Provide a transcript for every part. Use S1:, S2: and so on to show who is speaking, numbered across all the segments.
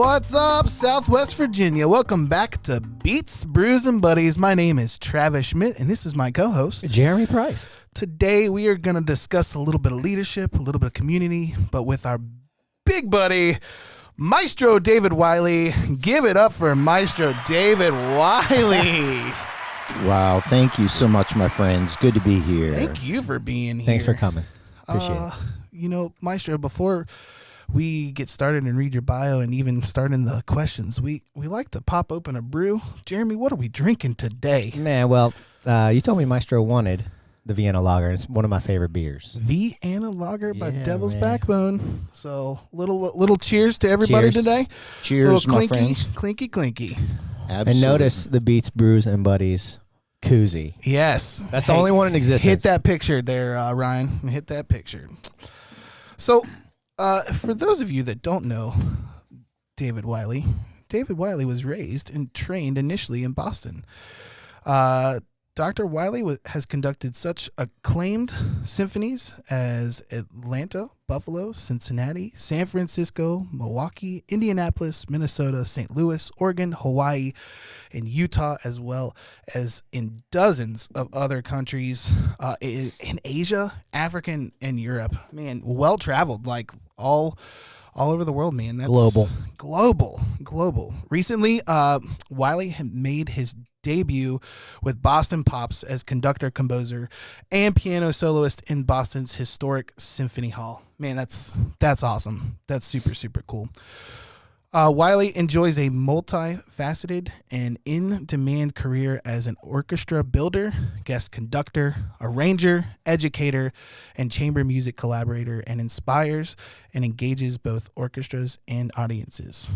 S1: What's up, Southwest Virginia? Welcome back to Beats, Brews, and Buddies. My name is Travis Schmidt, and this is my co-host,
S2: Jeremy Price.
S1: Today, we are going to discuss a little bit of leadership, a little bit of community, but with our big buddy, Maestro David Wiley. Give it up for Maestro David Wiley.
S3: Wow, thank you so much, my friends. Good to be here.
S1: Thank you for being here.
S2: Thanks for coming. Appreciate it.
S1: You know, Maestro, before we get started and read your bio and even start in the questions, we like to pop open a brew. Jeremy, what are we drinking today?
S2: Man, well, you told me Maestro wanted the Vienna Lager, and it's one of my favorite beers.
S1: Vienna Lager by
S2: Yeah,
S1: Devil's
S2: man.
S1: Backbone. So little cheers to everybody
S2: Cheers.
S1: today.
S3: Cheers,
S1: Little
S3: my
S1: clinky,
S3: friends.
S1: clinky.
S3: Absolutely.
S2: And notice the Beats, Brews, and Buddies koozie.
S1: Yes.
S2: That's the only one in existence.
S1: Hit that picture there, Ryan. Hit that picture. So, for those of you that don't know David Wiley was raised and trained initially in Boston. Dr. Wiley has conducted such acclaimed symphonies as Atlanta, Buffalo, Cincinnati, San Francisco, Milwaukee, Indianapolis, Minnesota, St. Louis, Oregon, Hawaii, and Utah, as well as in dozens of other countries in Asia, Africa, and Europe. Man, well-traveled, like all over the world, man. That's global. Recently, Wiley had made his debut with Boston Pops as conductor, composer, and piano soloist in Boston's historic Symphony Hall. Man, that's awesome. That's super cool. Wiley enjoys a multifaceted and in-demand career as an orchestra builder, guest conductor, arranger, educator, and chamber music collaborator, and inspires and engages both orchestras and audiences.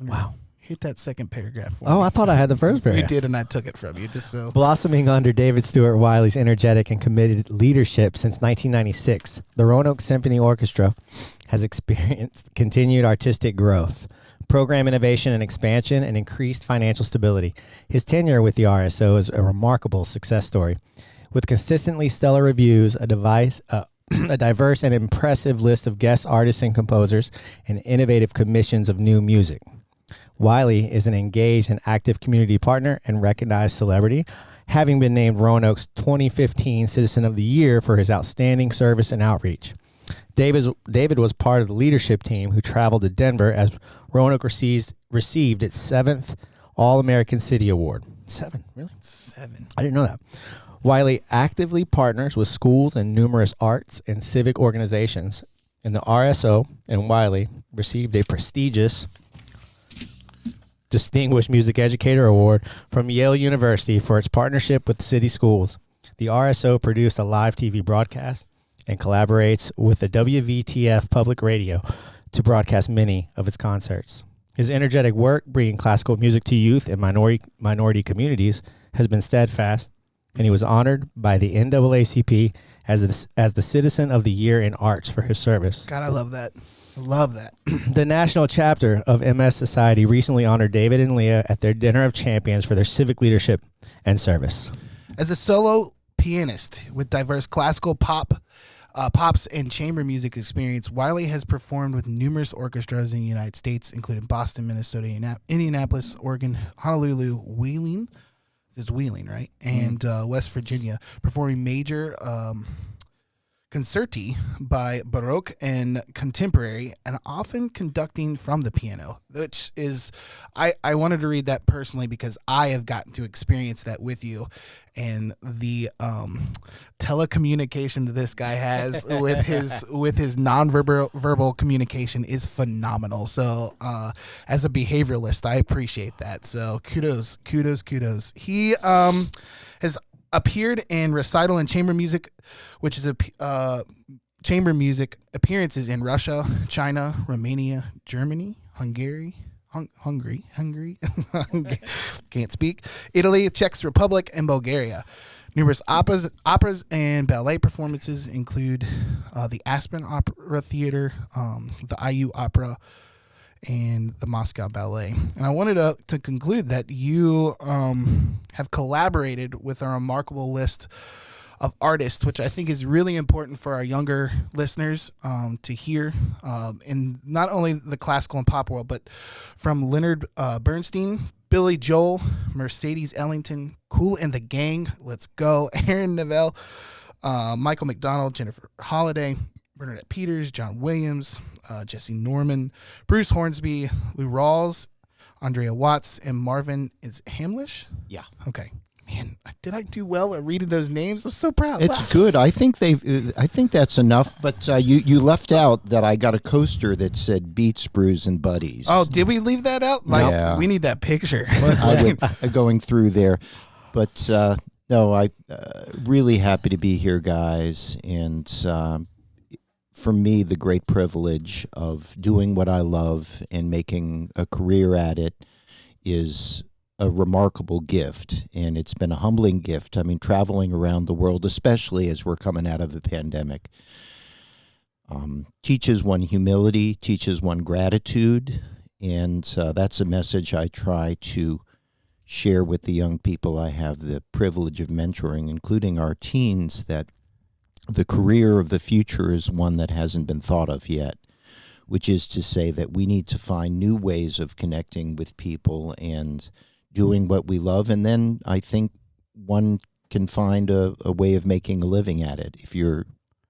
S2: Wow.
S1: Hit that second paragraph for me.
S2: Oh, I thought I had the first paragraph.
S1: You did, and I took it from you, just so.
S2: Blossoming under David Stewart Wiley's energetic and committed leadership since 1996, the Roanoke Symphony Orchestra has experienced continued artistic growth, program innovation and expansion, and increased financial stability. His tenure with the RSO is a remarkable success story. With consistently stellar reviews, a diverse and impressive list of guest artists and composers, and innovative commissions of new music. Wiley is an engaged and active community partner and recognized celebrity, having been named Roanoke's 2015 Citizen of the Year for his outstanding service and outreach. David was part of the leadership team who traveled to Denver as Roanoke received its 7th All-American City Award. 7, really?
S1: 7.
S2: I didn't know that. Wiley actively partners with schools and numerous arts and civic organizations, and the RSO and Wiley received a prestigious Distinguished Music Educator Award from Yale University for its partnership with the city schools. The RSO produced a live TV broadcast and collaborates with the WVTF Public Radio to broadcast many of its concerts. His energetic work bringing classical music to youth and minority communities has been steadfast, and he was honored by the NAACP as the Citizen of the Year in Arts for his service.
S1: God, I love that. Love that.
S2: The national chapter of MS Society recently honored David and Leah at their Dinner of Champions for their civic leadership and service.
S1: As a solo pianist with diverse classical pops and chamber music experience, Wiley has performed with numerous orchestras in the United States, including Boston, Minnesota, Indianapolis, Oregon, Honolulu, Wheeling. This is Wheeling, right? And West Virginia, performing major concerti by Baroque and contemporary, and often conducting from the piano, which is, I wanted to read that personally because I have gotten to experience that with you, and the telecommunication that this guy has with his non-verbal communication is phenomenal. So as a behavioralist, I appreciate that. So kudos. He has appeared in recital and chamber music, which is a chamber music appearances in Russia, China, Romania, Germany, Hungary, can't speak, Italy, Czech Republic, and Bulgaria. Numerous operas and ballet performances include the Aspen Opera Theater, the IU Opera, and the Moscow Ballet. And I wanted to conclude that you have collaborated with a remarkable list artists, which I think is really important for our younger listeners to hear in not only the classical and pop world, but from Leonard Bernstein, Billy Joel, Mercedes Ellington, Kool and the Gang, let's go, Aaron Neville, Michael McDonald, Jennifer Holliday, Bernadette Peters, John Williams, Jesse Norman, Bruce Hornsby, Lou Rawls, Andrea Watts, and Marvin is Hamlish?
S3: Yeah.
S1: Okay. Man, did I do well at reading those names? I'm so proud.
S3: It's good. I think that's enough. But you left out that I got a coaster that said Beats, Brews, and Buddies.
S1: Oh, did we leave that out?
S3: Yeah.
S1: We need that picture.
S3: Going through there. But no, I really happy to be here, guys. And for me, the great privilege of doing what I love and making a career at it is a remarkable gift, and it's been a humbling gift. I mean, traveling around the world, especially as we're coming out of a pandemic, teaches one humility, teaches one gratitude, and that's a message I try to share with the young people I have the privilege of mentoring, including our teens, that the career of the future is one that hasn't been thought of yet, which is to say that we need to find new ways of connecting with people and doing what we love, and then I think one can find a way of making a living at it if you're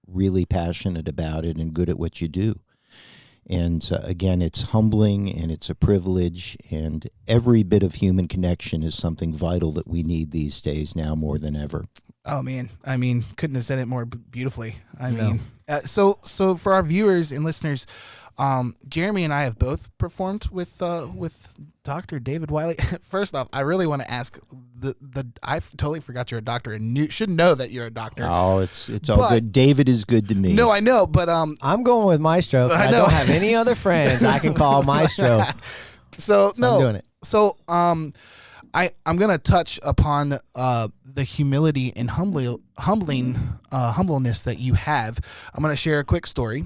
S3: really passionate about it and good at what you do. And again, it's humbling and it's a privilege, and every bit of human connection is something vital that we need these days now more than ever.
S1: Oh man, I mean, couldn't have said it more beautifully. I mean, so for our viewers and listeners, Jeremy and I have both performed with Dr. David Wiley. First off, I really want to ask I totally forgot you're a doctor and should know that you're a doctor.
S3: Oh, it's all good. David is good to me.
S1: No, I know, but
S2: I'm going with Maestro. I don't have any other friends I can call Maestro.
S1: So
S2: I'm doing it.
S1: So I'm gonna touch upon the humility and humbleness that you have. I'm gonna share a quick story.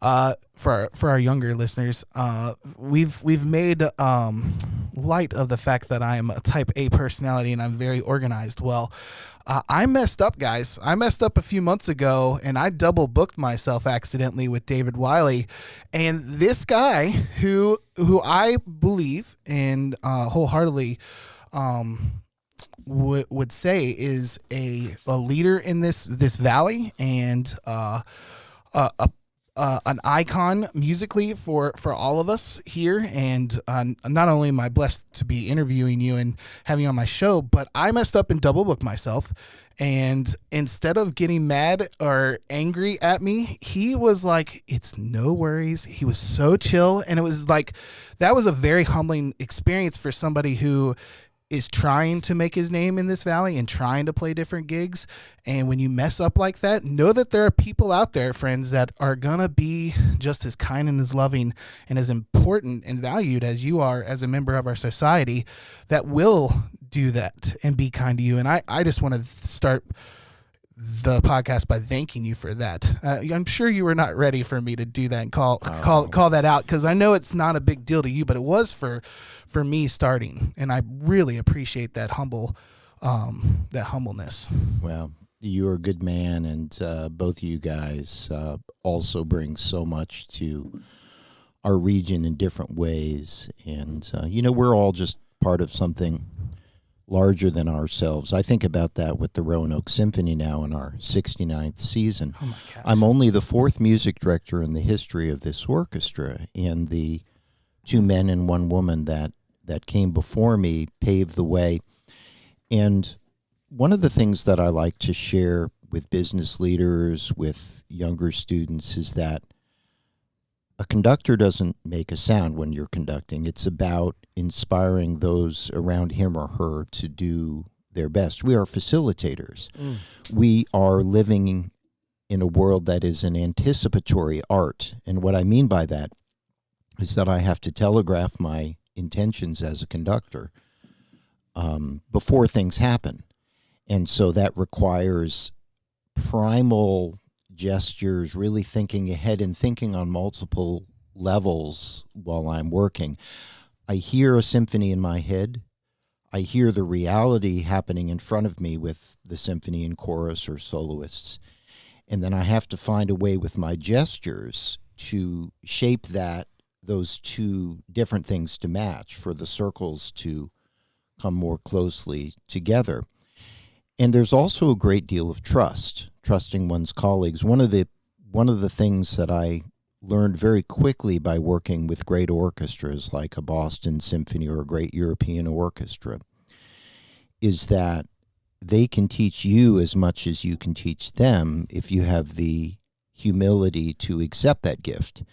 S1: For our younger listeners, we've made light of the fact that I am a type A personality and I'm very organized. Well, I messed up, guys. I messed up a few months ago, and I double booked myself accidentally with David Wiley. And this guy, who I believe and wholeheartly would say is a leader in this valley and an icon musically for all of us here, and not only am I blessed to be interviewing you and having you on my show, but I messed up and double booked myself, and instead of getting mad or angry at me, he was like, it's no worries. He was so chill, and it was like, that was a very humbling experience for somebody who is trying to make his name in this valley and trying to play different gigs. And when you mess up like that, know that there are people out there, friends, that are gonna be just as kind and as loving and as important and valued as you are as a member of our society, that will do that and be kind to you. And I just want to start the podcast by thanking you for that. I'm sure you were not ready for me to do that and call that out, because I know it's not a big deal to you, but it was for me starting, and I really appreciate that humbleness.
S3: Well, you're a good man, and both of you guys also bring so much to our region in different ways, and we're all just part of something larger than ourselves. I think about that with the Roanoke Symphony now in our 69th season.
S1: Oh my gosh.
S3: I'm only the fourth music director in the history of this orchestra, and the two men and one woman that came before me paved the way. And one of the things that I like to share with business leaders, with younger students, is that a conductor doesn't make a sound when you're conducting. It's about inspiring those around him or her to do their best. We are facilitators. We are living in a world that is an anticipatory art. And what I mean by that is that I have to telegraph my intentions as a conductor before things happen. And so that requires primal gestures, really thinking ahead and thinking on multiple levels while I'm working. I hear a symphony in my head. I hear the reality happening in front of me with the symphony and chorus or soloists. And then I have to find a way with my gestures to shape those two different things to match, for the circles to come more closely together. And there's also a great deal of trusting one's colleagues. One of the things that I learned very quickly by working with great orchestras like a Boston Symphony or a great European orchestra is that they can teach you as much as you can teach them if you have the humility to accept that gift.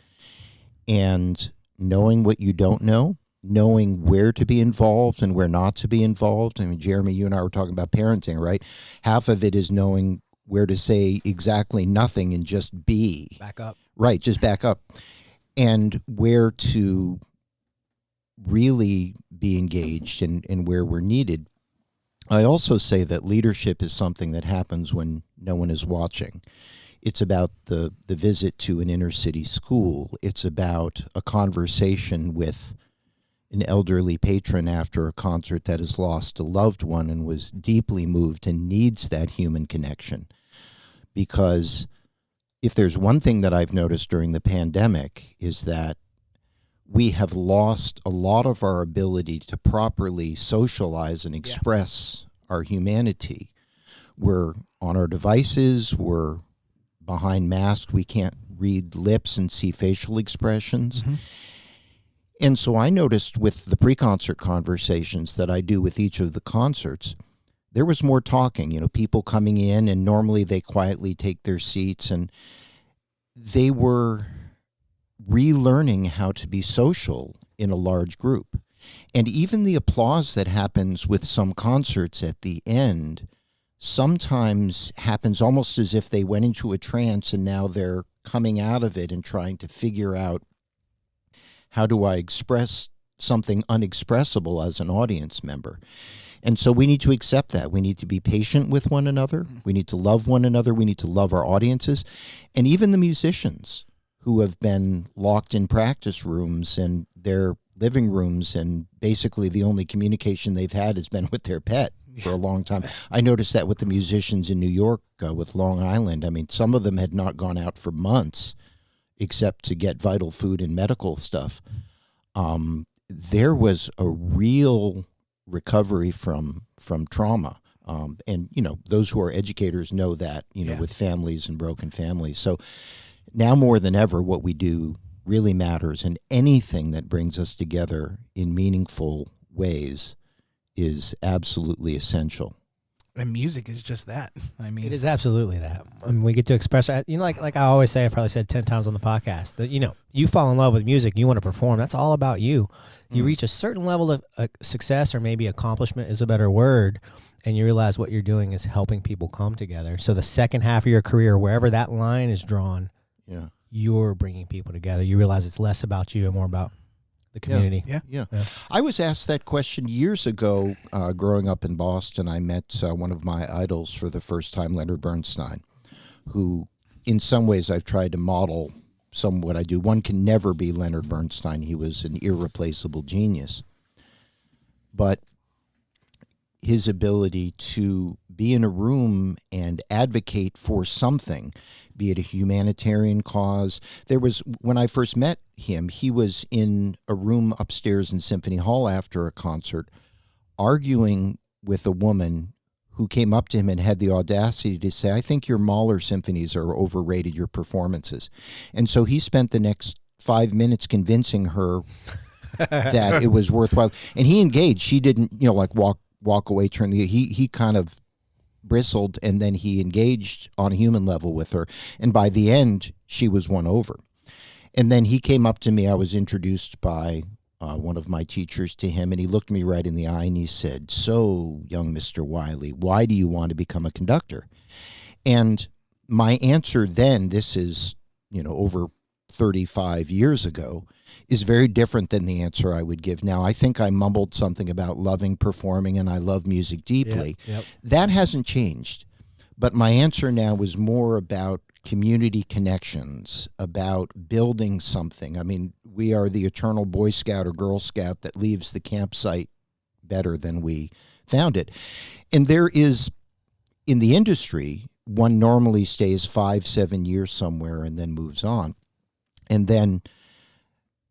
S3: And knowing what you don't know, knowing where to be involved and where not to be involved. I mean, Jeremy, you and I were talking about parenting, right? Half of it is knowing where to say exactly nothing and just be.
S2: Back up.
S3: Right, just back up. And where to really be engaged and where we're needed. I also say that leadership is something that happens when no one is watching. It's about the visit to an inner city school. It's about a conversation with an elderly patron after a concert that has lost a loved one and was deeply moved and needs that human connection. Because if there's one thing that I've noticed during the pandemic is that we have lost a lot of our ability to properly socialize and express our humanity. We're on our devices, we're behind masks, we can't read lips and see facial expressions. Mm-hmm. And so I noticed with the pre-concert conversations that I do with each of the concerts, there was more talking, people coming in, and normally they quietly take their seats, and they were relearning how to be social in a large group. And even the applause that happens with some concerts at the end sometimes happens almost as if they went into a trance and now they're coming out of it and trying to figure out, how do I express something unexpressible as an audience member? And so we need to accept that. We need to be patient with one another. We need to love one another. We need to love our audiences. And even the musicians who have been locked in practice rooms and their living rooms, and basically the only communication they've had has been with their pet for a long time. I noticed that with the musicians in New York, with Long Island. I mean, some of them had not gone out for months except to get vital food and medical stuff. There was a real recovery from trauma. And, those who are educators know that, with families and broken families. So now more than ever, what we do really matters, and anything that brings us together in meaningful ways is absolutely essential.
S1: And music is just that. I mean,
S2: it is absolutely that. I mean, we get to express, like I always say, I probably said 10 times on the podcast, that, you fall in love with music, you want to perform. That's all about you. You reach a certain level of success, or maybe accomplishment is a better word, and you realize what you're doing is helping people come together. So the second half of your career, wherever that line is drawn, you're bringing people together. You realize it's less about you and more about the community.
S3: Yeah. I was asked that question years ago. Growing up in Boston, I met one of my idols for the first time, Leonard Bernstein, who in some ways I've tried to model some what I do. One can never be Leonard Bernstein. He was an irreplaceable genius. But his ability to be in a room and advocate for something, be it a humanitarian cause. There was, when I first met him, he was in a room upstairs in Symphony Hall after a concert, arguing with a woman who came up to him and had the audacity to say, I think your Mahler symphonies are overrated, your performances. And so he spent the next 5 minutes convincing her that it was worthwhile. And he engaged. She didn't, walk away, he kind of bristled, and then he engaged on a human level with her. And by the end, she was won over. And then he came up to me. I was introduced by one of my teachers to him, and he looked me right in the eye and he said, so, young Mr. Wiley, why do you want to become a conductor? And my answer then, this is, over 35 years ago, is very different than the answer I would give now. I think I mumbled something about loving performing, and I love music deeply.
S2: Yep.
S3: That hasn't changed. But my answer now was more about community connections, about building something. I mean, we are the eternal Boy Scout or Girl Scout that leaves the campsite better than we found it. And there is, in the industry, one normally stays 5-7 years somewhere and then moves on. And then,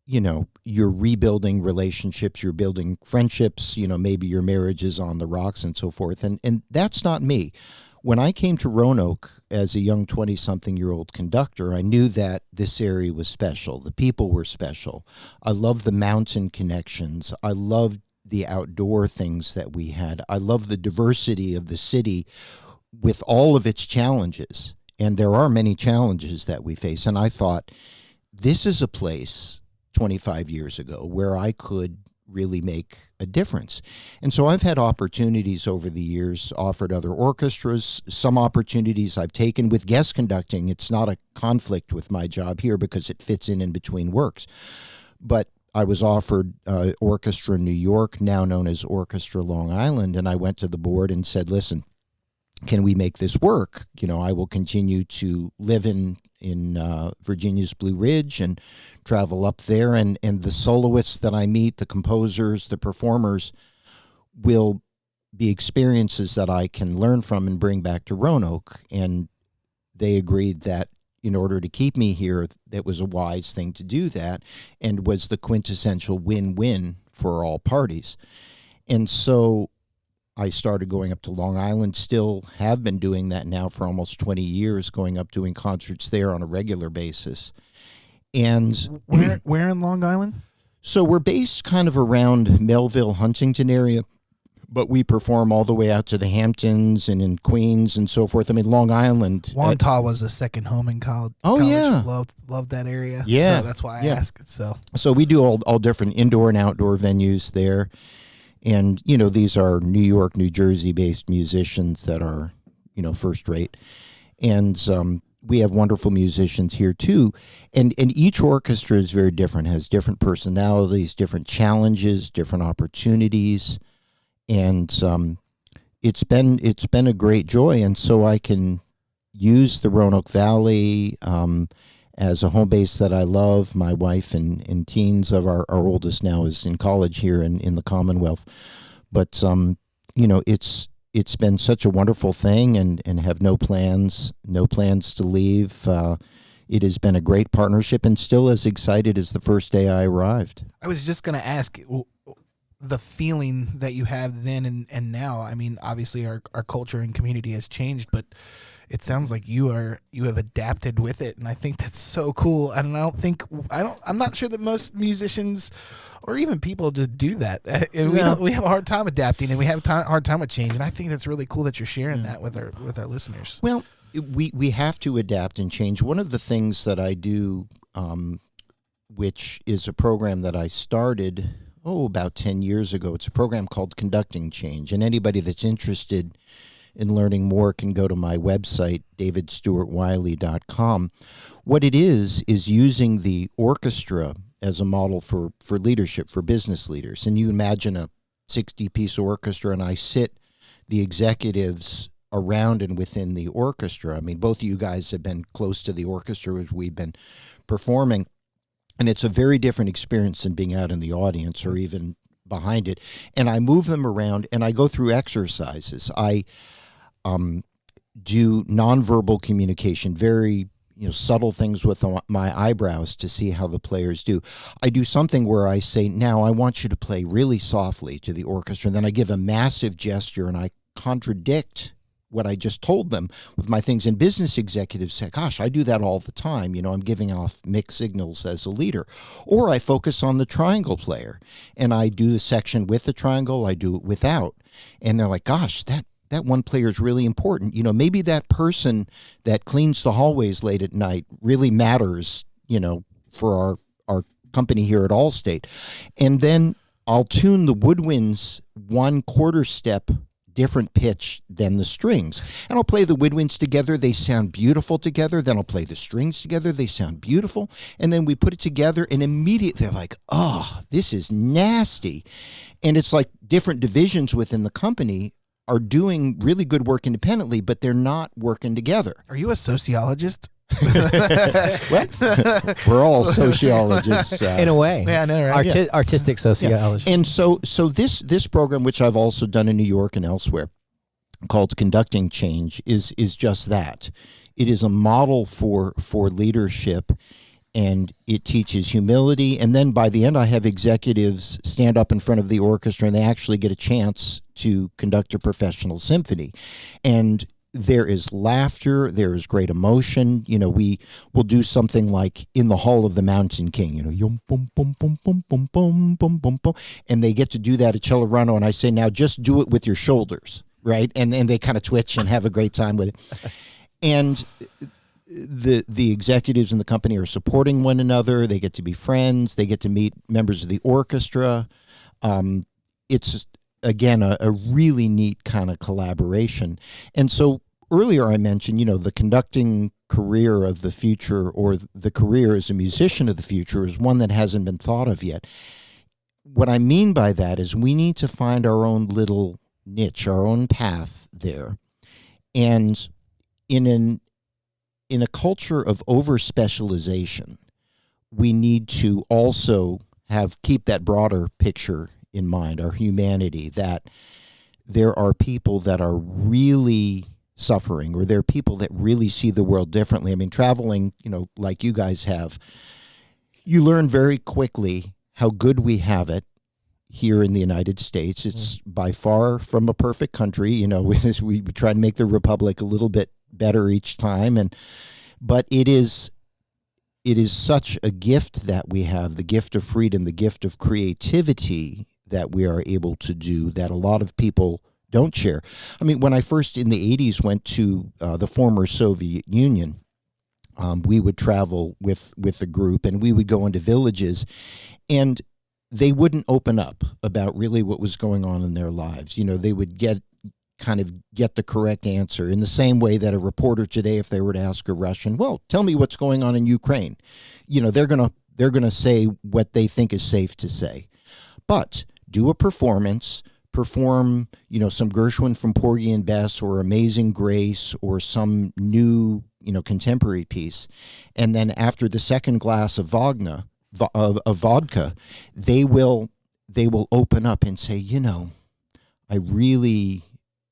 S3: you're rebuilding relationships, you're building friendships, maybe your marriage is on the rocks and so forth. And that's not me. When I came to Roanoke as a young 20-something-year-old conductor, I knew that this area was special. The people were special. I loved the mountain connections. I loved the outdoor things that we had. I loved the diversity of the city with all of its challenges. And there are many challenges that we face. And I thought, this is a place 25 years ago where I could really make a difference. And so I've had opportunities over the years, offered other orchestras, some opportunities I've taken with guest conducting. It's not a conflict with my job here because it fits in between works. But I was offered Orchestra New York, now known as Orchestra Long Island, and I went to the board and said, listen, can we make this work? I will continue to live in Virginia's Blue Ridge and travel up there, and the soloists that I meet, the composers, the performers, will be experiences that I can learn from and bring back to Roanoke. And they agreed that in order to keep me here, that was a wise thing to do that, and was the quintessential win-win for all parties. And so I started going up to Long Island, still have been doing that now for almost 20 years, going up doing concerts there on a regular basis. And
S1: where in Long Island?
S3: So we're based kind of around Melville, Huntington area, but we perform all the way out to the Hamptons and in Queens and so forth. I mean, Long Island.
S1: Wantagh was a second home in college.
S3: Oh, yeah.
S1: Loved that area.
S3: Yeah.
S1: So that's why I asked.
S3: So we do all different indoor and outdoor venues there. And, these are New York, New Jersey-based musicians that are, first rate. And we have wonderful musicians here, too. And each orchestra is very different, has different personalities, different challenges, different opportunities. And it's been a great joy. And so I can use the Roanoke Valley as a home base that I love. My wife and teens of our oldest now is in college here in the Commonwealth. But, it's been such a wonderful thing and have no plans to leave. It has been a great partnership and still as excited as the first day I arrived.
S1: I was just going to ask the feeling that you have then and now. I mean, obviously our culture and community has changed, but it sounds like you have adapted with it, and I think that's so cool. And I'm not sure that most musicians or even people just do that. We have a hard time adapting, and we have a hard time with change. And I think that's really cool that you're sharing that with our listeners.
S3: Well, we have to adapt and change. One of the things that I do, which is a program that I started about 10 years ago. It's a program called Conducting Change, and anybody that's interested in learning more can go to my website, davidstewartwiley.com. What it is using the orchestra as a model for leadership, for business leaders. And you imagine a 60-piece orchestra, and I sit the executives around and within the orchestra. I mean, both of you guys have been close to the orchestra as we've been performing, and it's a very different experience than being out in the audience or even behind it. And I move them around, and I go through exercises. I do nonverbal communication, very subtle things with my eyebrows to see how the players do. I do something where I say, now I want you to play really softly to the orchestra, and then I give a massive gesture and I contradict what I just told them with my things. And business executives say, gosh, I do that all the time. I'm giving off mixed signals as a leader. Or I focus on the triangle player, and I do the section with the triangle, I do it without. And they're like, gosh, that one player is really important. Maybe that person that cleans the hallways late at night really matters, for our company here at Allstate. And then I'll tune the woodwinds 1/4 step different pitch than the strings. And I'll play the woodwinds together. They sound beautiful together. Then I'll play the strings together. They sound beautiful. And then we put it together, and immediately they're like, oh, this is nasty. And it's like different divisions within the company are doing really good work independently, but they're not working together.
S1: Are you a sociologist?
S3: We're all sociologists.
S2: In a way.
S1: Yeah, I know, right?
S2: Artistic sociology.
S3: And so this program, which I've also done in New York and elsewhere, called Conducting Change, is just that. It is a model for leadership, and it teaches humility. And then by the end, I have executives stand up in front of the orchestra, and they actually get a chance to conduct a professional symphony. And there is laughter, there is great emotion. We will do something like In the Hall of the Mountain King, yum, bum, bum, bum, bum, bum, bum, bum, bum, bum. And they get to do that at Celerano, and I say, now just do it with your shoulders, right? And they kind of twitch and have a great time with it. And the executives in the company are supporting one another. They get to be friends. They get to meet members of the orchestra. It's just, again, a really neat kind of collaboration. And so earlier I mentioned, the conducting career of the future, or the career as a musician of the future, is one that hasn't been thought of yet. What I mean by that is we need to find our own little niche, our own path there. And in a culture of over-specialization, we need to also keep that broader picture in mind, our humanity, that there are people that are really suffering, or there are people that really see the world differently. I mean, traveling, like you guys have, you learn very quickly how good we have it here in the United States. It's by far from a perfect country. We try to make the republic a little bit better each time, but it is such a gift that we have, the gift of freedom, the gift of creativity that we are able to do, that a lot of people don't share. I mean, when I first in the 80s went to the former Soviet Union, we would travel with the group, and we would go into villages, and they wouldn't open up about really what was going on in their lives. They would get the correct answer in the same way that a reporter today, if they were to ask a Russian, well, tell me what's going on in Ukraine, they're gonna say what they think is safe to say. But do a perform, some Gershwin from Porgy and Bess, or Amazing Grace, or some new, contemporary piece, and then after the second glass of vodka, they will open up and say, I really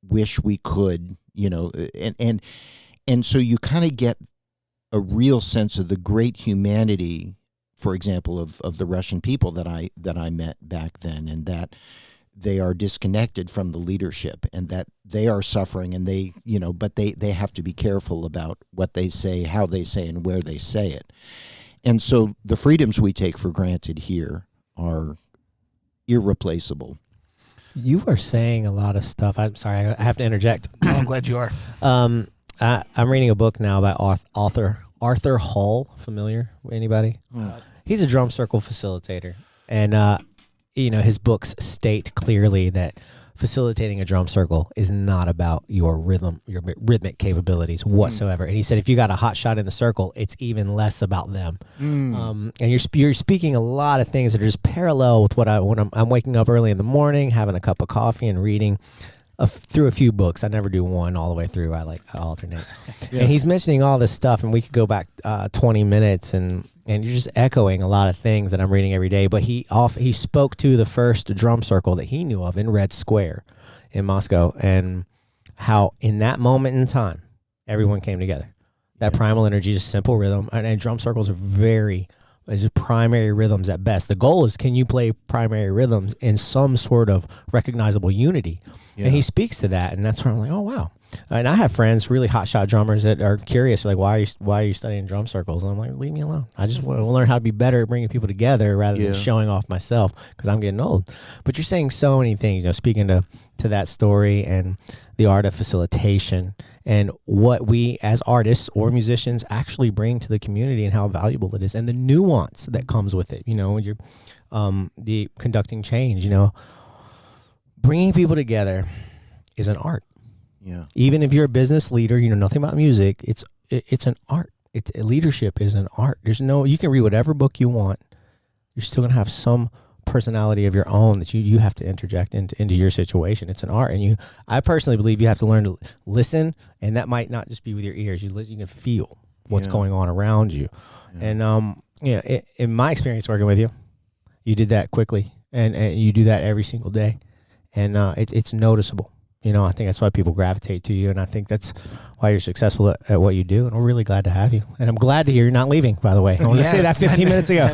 S3: wish we could, and so you kind of get a real sense of the great humanity, for example, of the Russian people that I met back then, and that they are disconnected from the leadership, and that they are suffering, and but they have to be careful about what they say, how they say, and where they say it. And so the freedoms we take for granted here are irreplaceable.
S2: You are saying a lot of stuff. I'm sorry, I have to interject.
S1: I'm glad you are.
S2: I'm reading a book now by author Arthur Hull. Familiar with anybody? He's a drum circle facilitator, and his books state clearly that facilitating a drum circle is not about your rhythmic capabilities whatsoever. And he said if you got a hot shot in the circle, it's even less about them. And you're speaking a lot of things that are just parallel with when I'm waking up early in the morning, having a cup of coffee, and reading through a few books. I never do one all the way through. I alternate. Yeah. And he's mentioning all this stuff, and we could go back 20 minutes, and you're just echoing a lot of things that I'm reading every day. But he spoke to the first drum circle that he knew of in Red Square in Moscow, and how in that moment in time, everyone came together. That primal energy, just simple rhythm, and drum circles are as primary rhythms at best. The goal is, can you play primary rhythms in some sort of recognizable unity? Yeah. And he speaks to that, and that's where I'm like, oh wow. And I have friends, really hotshot drummers, that are curious, like, why are you studying drum circles? And I'm like, leave me alone. I just want to learn how to be better at bringing people together rather than showing off myself, because I'm getting old. But you're saying so many things, speaking to that story and the art of facilitation, and what we as artists or musicians actually bring to the community, and how valuable it is, and the nuance that comes with it. When you're the conducting change, bringing people together is an art.
S3: Yeah.
S2: Even if you're a business leader, you know nothing about music, it's an art. Leadership is an art. You can read whatever book you want. You're still going to have some personality of your own that you have to interject into your situation. It's an art. And I personally believe you have to learn to listen, and that might not just be with your ears. You can feel. what's going on around you. And in my experience working with you, you did that quickly, and you do that every single day, and it's noticeable. I think that's why people gravitate to you, and I think that's why you're successful at what you do, and we're really glad to have you. And I'm glad to hear you're not leaving, by the way. I want to say that 15 minutes ago.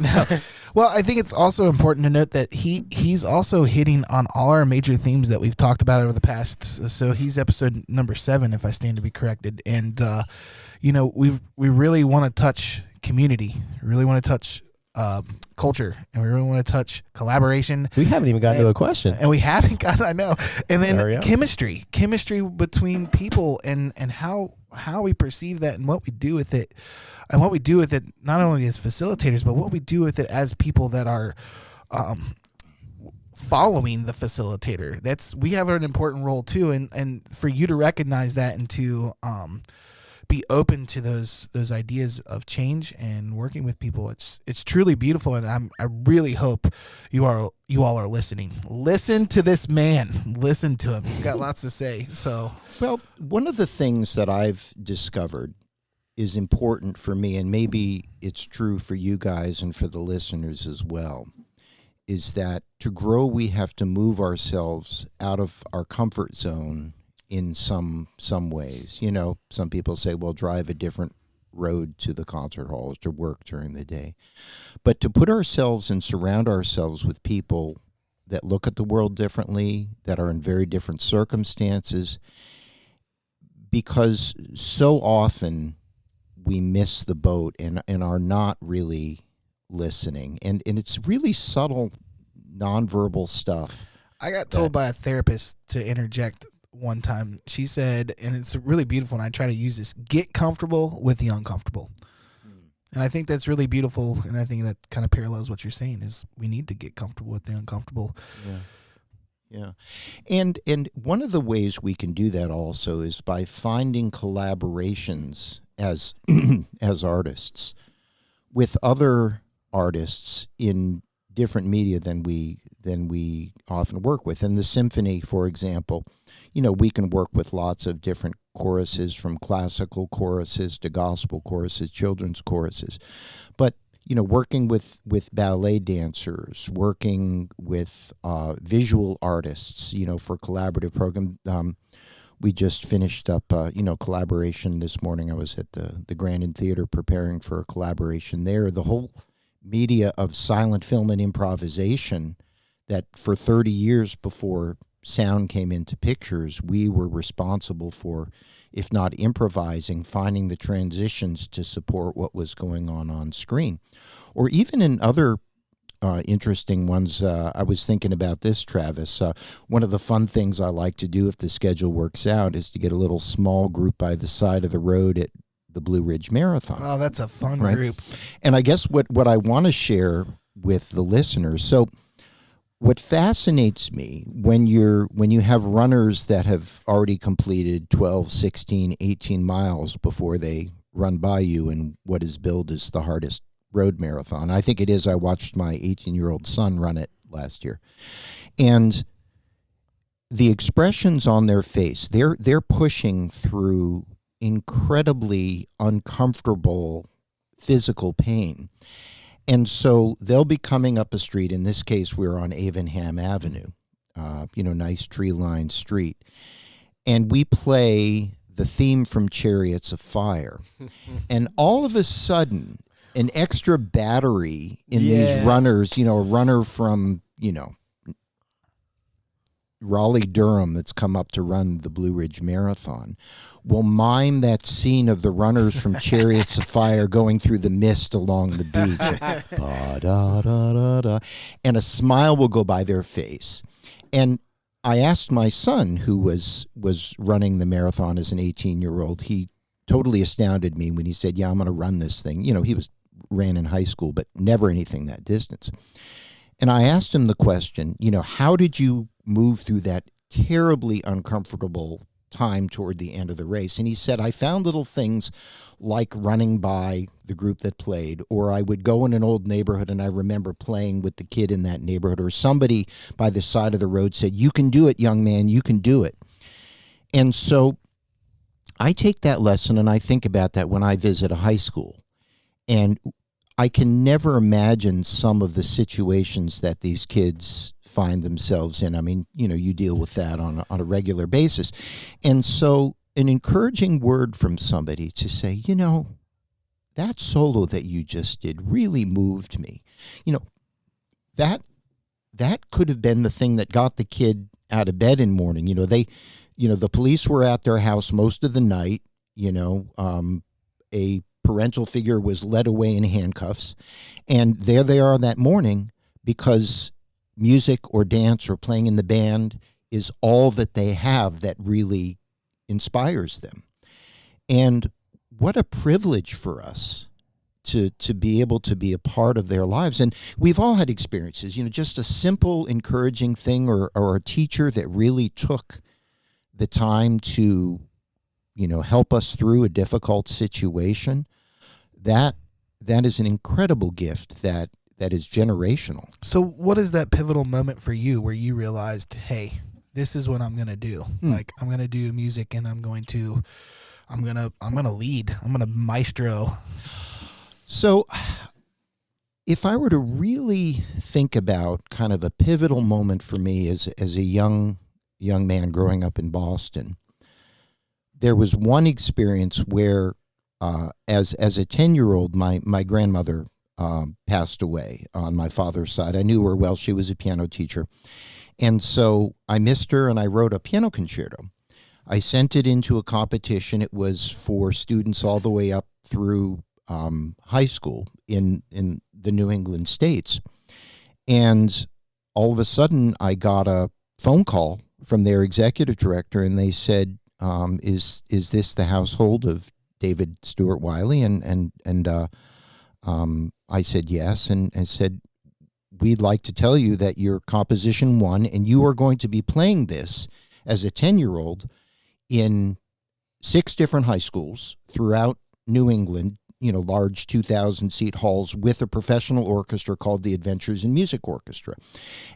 S1: Well, I think it's also important to note that he's also hitting on all our major themes that we've talked about over the past. So he's episode number 7, if I stand to be corrected. And, we really want to touch community, really want to touch culture, and we really want to touch collaboration.
S2: We haven't even gotten to a question.
S1: And we haven't got, I know. And then chemistry between people and how we perceive that and what we do with it. And what we do with it, not only as facilitators, but what we do with it as people that are following the facilitator. We have an important role too. And for you to recognize that and to be open to those ideas of change and working with people, it's truly beautiful. And I really hope you all are listening. Listen to this man. Listen to him. He's got lots to say. So,
S3: well, one of the things that I've discovered is important for me, and maybe it's true for you guys and for the listeners as well, is that to grow, we have to move ourselves out of our comfort zone in some ways. Some people say, well, drive a different road to the concert halls to work during the day. But to put ourselves and surround ourselves with people that look at the world differently, that are in very different circumstances, because so often we miss the boat and are not really listening. And it's really subtle, nonverbal stuff.
S1: I got told by a therapist to interject one time. She said, and it's really beautiful, and I try to use this, get comfortable with the uncomfortable. And I think that's really beautiful, and I think that kind of parallels what you're saying, is we need to get comfortable with the uncomfortable.
S3: Yeah. And one of the ways we can do that also is by finding collaborations as as artists with other artists in different media than we often work with. In the symphony, for example, we can work with lots of different choruses, from classical choruses to gospel choruses, children's choruses. But working with ballet dancers, working with visual artists, for collaborative program. We just finished up, collaboration this morning. I was at the Grandin Theater preparing for a collaboration there. The whole media of silent film and improvisation, that for 30 years before sound came into pictures, we were responsible for, if not improvising, finding the transitions to support what was going on screen. Or even in other interesting ones, I was thinking about this, Travis. One of the fun things I like to do, if the schedule works out, is to get a little small group by the side of the road at the Blue Ridge Marathon.
S1: Oh, that's a fun group.
S3: And I guess what I want to share with the listeners, so what fascinates me when you have runners that have already completed 12, 16, 18 miles before they run by you in what is billed as the hardest road marathon. I think it is. I watched my 18-year-old son run it last year. And the expressions on their face, they're pushing through incredibly uncomfortable physical pain. And so they'll be coming up a street. In this case, we're on Avonham Avenue, nice tree-lined street. And we play the theme from Chariots of Fire. And all of a sudden, an extra battery in these runners, a runner from, Raleigh-Durham that's come up to run the Blue Ridge Marathon will mime that scene of the runners from Chariots of Fire going through the mist along the beach. Ba-da-da-da-da. And a smile will go by their face. And I asked my son, who was running the marathon as an 18-year-old, he totally astounded me when he said, I'm going to run this thing. He ran in high school, but never anything that distance. And I asked him the question, how did you move through that terribly uncomfortable time toward the end of the race? And he said, I found little things like running by the group that played, or I would go in an old neighborhood and I remember playing with the kid in that neighborhood, or somebody by the side of the road said, you can do it, young man, you can do it. And so I take that lesson and I think about that when I visit a high school. And I can never imagine some of the situations that these kids find themselves in. I mean, you deal with that on a regular basis. And so an encouraging word from somebody to say, that solo that you just did really moved me. That could have been the thing that got the kid out of bed in the morning. The police were at their house most of the night. A parental figure was led away in handcuffs, and there they are that morning because music or dance or playing in the band is all that they have that really inspires them. And what a privilege for us to be able to be a part of their lives. And we've all had experiences, just a simple encouraging thing or a teacher that really took the time to, help us through a difficult situation. That is an incredible gift that is generational.
S1: So what is that pivotal moment for you where you realized, hey, this is what I'm going to do? Like, I'm going to do music and I'm going to lead. I'm going to maestro.
S3: So if I were to really think about kind of a pivotal moment for me as a young man growing up in Boston, there was one experience where as a 10-year-old, my grandmother passed away on my father's side. I knew her well. She was a piano teacher. And so I missed her and I wrote a piano concerto. I sent it into a competition. It was for students all the way up through high school in the New England states. And all of a sudden I got a phone call from their executive director and they said, is this the household of David Stewart Wiley? And I said yes, and said, we'd like to tell you that your composition won and you are going to be playing this as a 10-year-old in 6 different high schools throughout New England, large 2,000-seat halls with a professional orchestra called the Adventures in Music Orchestra.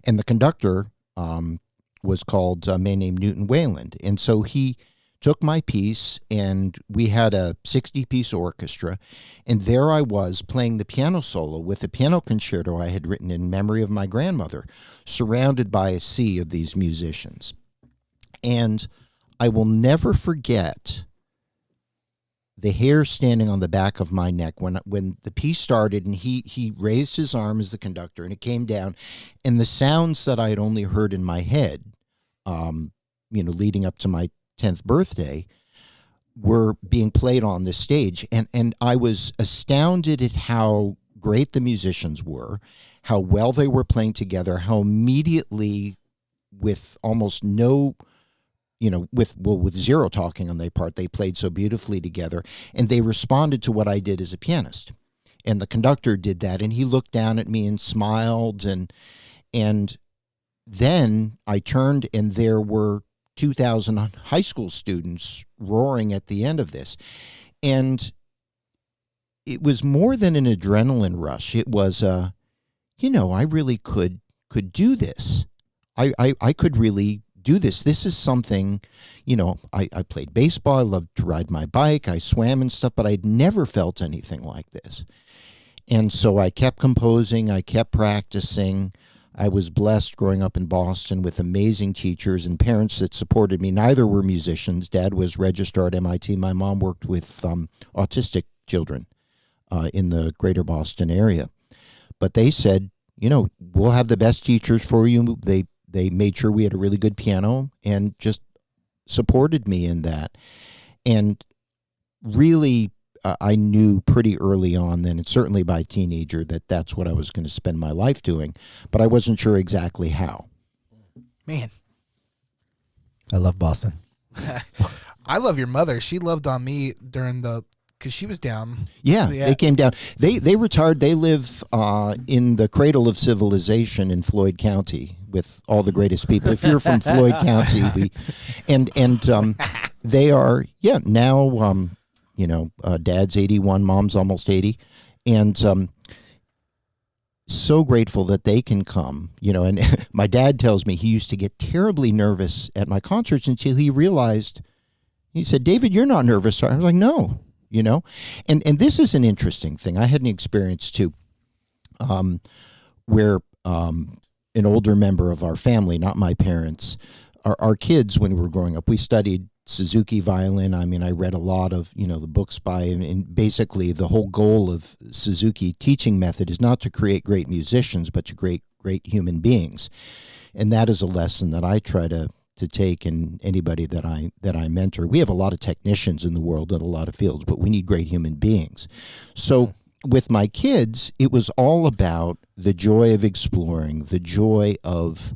S3: And the conductor was called a man named Newton Wayland. And so he took my piece, and we had a 60-piece orchestra, and there I was playing the piano solo with a piano concerto I had written in memory of my grandmother, surrounded by a sea of these musicians. And I will never forget the hair standing on the back of my neck when the piece started and he raised his arm as the conductor and it came down, and the sounds that I had only heard in my head, leading up to my 10th birthday were being played on this stage. And I was astounded at how great the musicians were, how well they were playing together, how immediately with almost no with zero talking on their part, they played so beautifully together, and they responded to what I did as a pianist. And the conductor did that, and he looked down at me and smiled, and then I turned, and there were 2,000 high school students roaring at the end of this. And it was more than an adrenaline rush. It was I really could do this. I could really do this. This is something, I played baseball. I loved to ride my bike. I swam and stuff, but I'd never felt anything like this. And so I kept composing. I kept practicing. I was blessed growing up in Boston with amazing teachers and parents that supported me. Neither were musicians. Dad was registrar at MIT. My mom worked with autistic children in the greater Boston area. But they said, we'll have the best teachers for you. They made sure we had a really good piano and just supported me in that. And really, I knew pretty early on then, and certainly by teenager, that that's what I was going to spend my life doing. But I wasn't sure exactly how.
S1: Man.
S2: I love Boston.
S1: I love your mother. She loved on me because she was down.
S3: Yeah, they came down. They retired. They live in the cradle of civilization in Floyd County with all the greatest people. If you're from Floyd County, they are now. Dad's 81, mom's almost 80, and so grateful that they can come. And my dad tells me he used to get terribly nervous at my concerts until he realized, He said, David, you're not nervous. I was like, no, And this is an interesting thing. I had an experience, too, where an older member of our family, not my parents, our kids, when we were growing up, we studied Suzuki violin. I mean, I read a lot of, the books by, and basically the whole goal of Suzuki teaching method is not to create great musicians, but to create great human beings. And that is a lesson that I try to take in anybody that I mentor. We have a lot of technicians in the world in a lot of fields, but we need great human beings. So with my kids, it was all about the joy of exploring, the joy of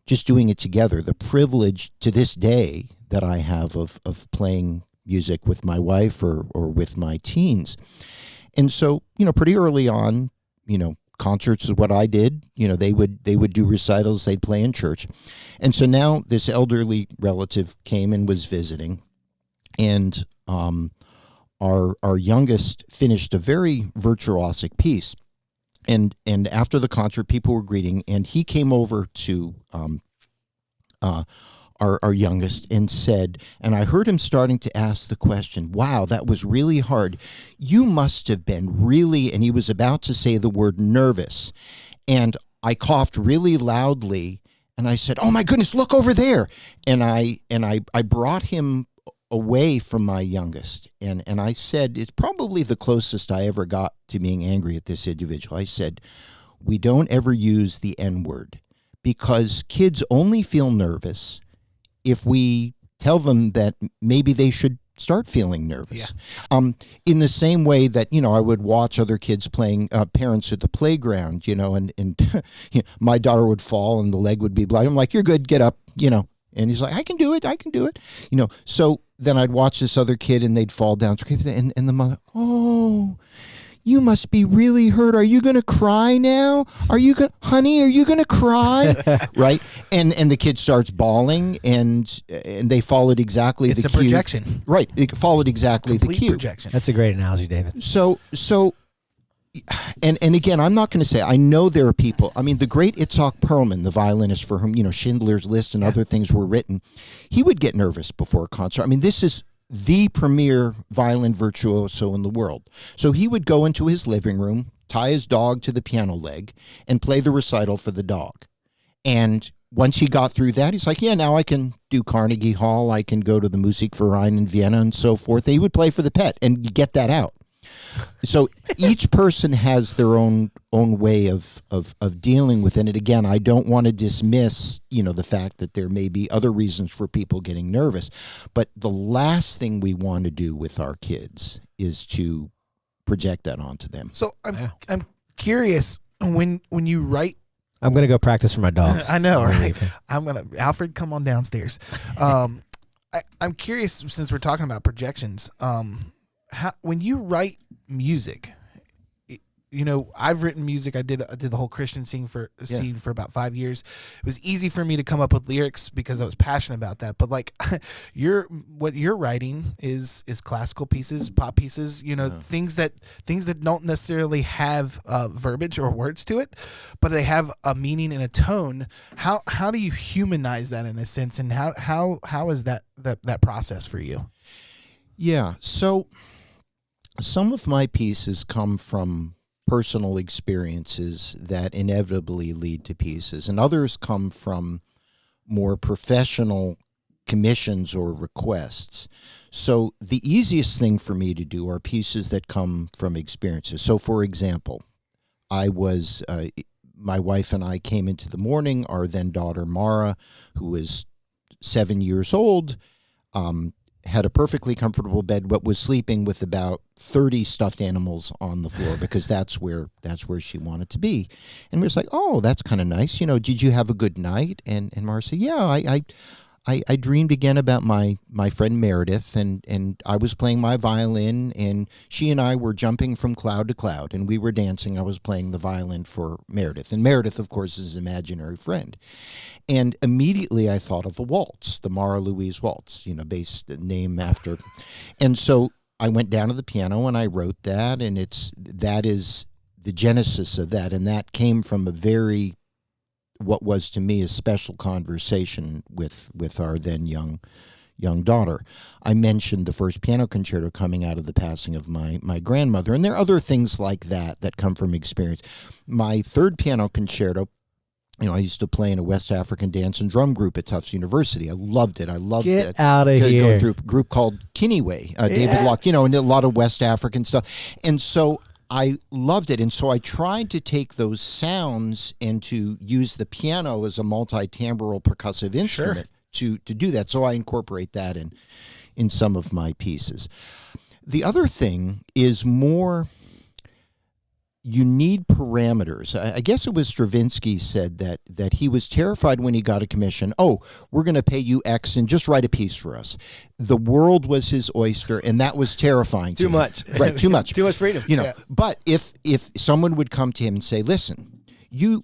S3: just doing it together, the privilege to this day that I have of playing music with my wife or with my teens. And so, pretty early on, concerts is what I did. They would do recitals, they'd play in church. And so now this elderly relative came and was visiting, and our youngest finished a very virtuosic piece. And after the concert, people were greeting, and he came over to our youngest and said, and I heard him starting to ask the question, wow, that was really hard. You must have been really, and he was about to say the word nervous. And I coughed really loudly, and I said, oh my goodness, look over there. And I brought him away from my youngest. And I said, it's probably the closest I ever got to being angry at this individual. I said, we don't ever use the N-word, because kids only feel nervous if we tell them that maybe they should start feeling nervous. Yeah. In the same way that, I would watch other kids playing, parents at the playground, and my daughter would fall and the leg would be bloody. I'm like, you're good, get up, and he's like, I can do it. So then I'd watch this other kid and they'd fall down, and the mother, oh, you must be really hurt. Are you going to cry now? Honey, are you going to cry? Right? And the kid starts bawling, and they followed exactly the cue. It's a
S1: projection.
S3: Right. It followed exactly
S1: Complete
S3: the cue.
S1: Projection.
S2: That's a great analogy, David.
S3: So and again, I'm not going to say, I know there are people, I mean, the great Itzhak Perlman, the violinist for whom, Schindler's List and other things were written, he would get nervous before a concert. I mean, this is the premier violin virtuoso in the world. So he would go into his living room, tie his dog to the piano leg, and play the recital for the dog. And once he got through that, he's like, yeah, now I can do Carnegie Hall, I can go to the Musikverein in Vienna and so forth. He would play for the pet and get that out. So each person has their own way of dealing with it. And again, I don't want to dismiss, the fact that there may be other reasons for people getting nervous. But the last thing we want to do with our kids is to project that onto them.
S1: So I'm curious, when you write.
S2: I'm going to go practice for my dogs.
S1: I know, right? Alfred, come on downstairs. I'm curious, since we're talking about projections, when you write music, I've written music. I did the whole Christian scene for about 5 years. It was easy for me to come up with lyrics because I was passionate about that. But like, what you're writing is classical pieces, pop pieces. Things that don't necessarily have verbiage or words to it, but they have a meaning and a tone. How do you humanize that in a sense, and how is that process for you?
S3: Yeah. So some of my pieces come from personal experiences that inevitably lead to pieces, and others come from more professional commissions or requests. So the easiest thing for me to do are pieces that come from experiences. So for example, my wife and I came into the morning, our then daughter Mara, who was 7 years old, had a perfectly comfortable bed, but was sleeping with about 30 stuffed animals on the floor, because that's where she wanted to be. And we was like, oh, that's kind of nice. Did you have a good night? And Mara said, yeah, I dreamed again about my friend Meredith, and I was playing my violin, and she and I were jumping from cloud to cloud, and we were dancing. I was playing the violin for Meredith. And Meredith, of course, is an imaginary friend. And immediately I thought of a waltz, the Mara Louise waltz, based name after. And so I went down to the piano and I wrote that, and that is the genesis of that. And that came from what was to me a special conversation with our then young young daughter. I mentioned the first piano concerto coming out of the passing of my grandmother, and there are other things like that come from experience. My third piano concerto, I used to play in a West African dance and drum group at Tufts University. I loved it.
S2: Get out of here.
S3: Going through a group called Kiniwe, David Locke, and a lot of West African stuff. And so I loved it. And so I tried to take those sounds and to use the piano as a multi-timbral percussive instrument to do that. So I incorporate that in some of my pieces. The other thing is more... You need parameters. I guess it was Stravinsky said that he was terrified when he got a commission. Oh, we're going to pay you X and just write a piece for us. The world was his oyster, and that was terrifying.
S2: Too much,
S3: right? Too much.
S2: Too much freedom.
S3: But if someone would come to him and say, "Listen,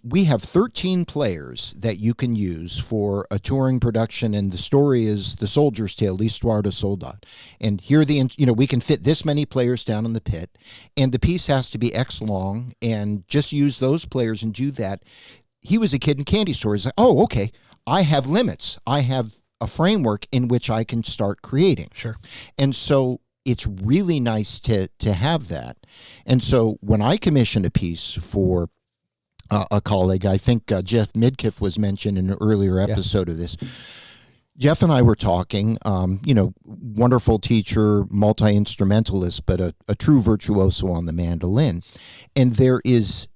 S3: we have 13 players that you can use for a touring production, and the story is The Soldier's Tale, L'Histoire de Soldat. And here we can fit this many players down in the pit, and the piece has to be X long, and just use those players and do that." He was a kid in candy store. He's like, "Oh, okay, I have limits. I have a framework in which I can start creating."
S1: Sure.
S3: And so it's really nice to have that. And so when I commission a piece for a colleague, I think Jeff Midkiff was mentioned in an earlier episode of this. Jeff and I were talking, wonderful teacher, multi-instrumentalist, but a true virtuoso on the mandolin. And there is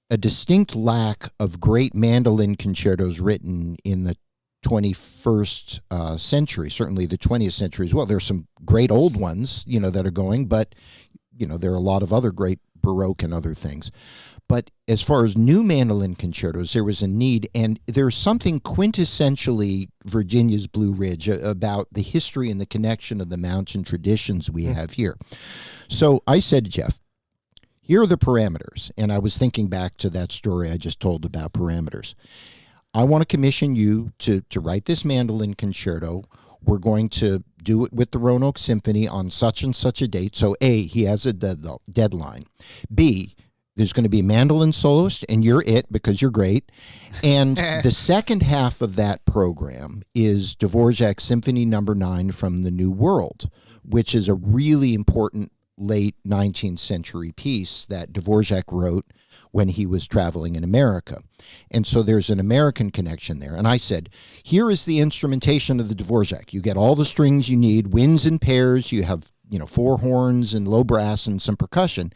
S3: a distinct lack of great mandolin concertos written in the 21st century, certainly the 20th century as well. There's some great old ones, that are going, but, there are a lot of other great Baroque and other things. But as far as new mandolin concertos, there was a need, and there's something quintessentially Virginia's Blue Ridge about the history and the connection of the mountain traditions we have here. So I said to Jeff, here are the parameters, and I was thinking back to that story I just told about parameters. I want to commission you to write this mandolin concerto. We're going to do it with the Roanoke Symphony on such and such a date. So A, he has a deadline. B, there's going to be a mandolin soloist, and you're it because you're great. And the second half of that program is Dvorak Symphony No. 9 from the New World, which is a really important late 19th century piece that Dvorak wrote when he was traveling in America. And so there's an American connection there. And I said, here is the instrumentation of the Dvorak. You get all the strings you need, winds and pairs, you have four horns and low brass and some percussion,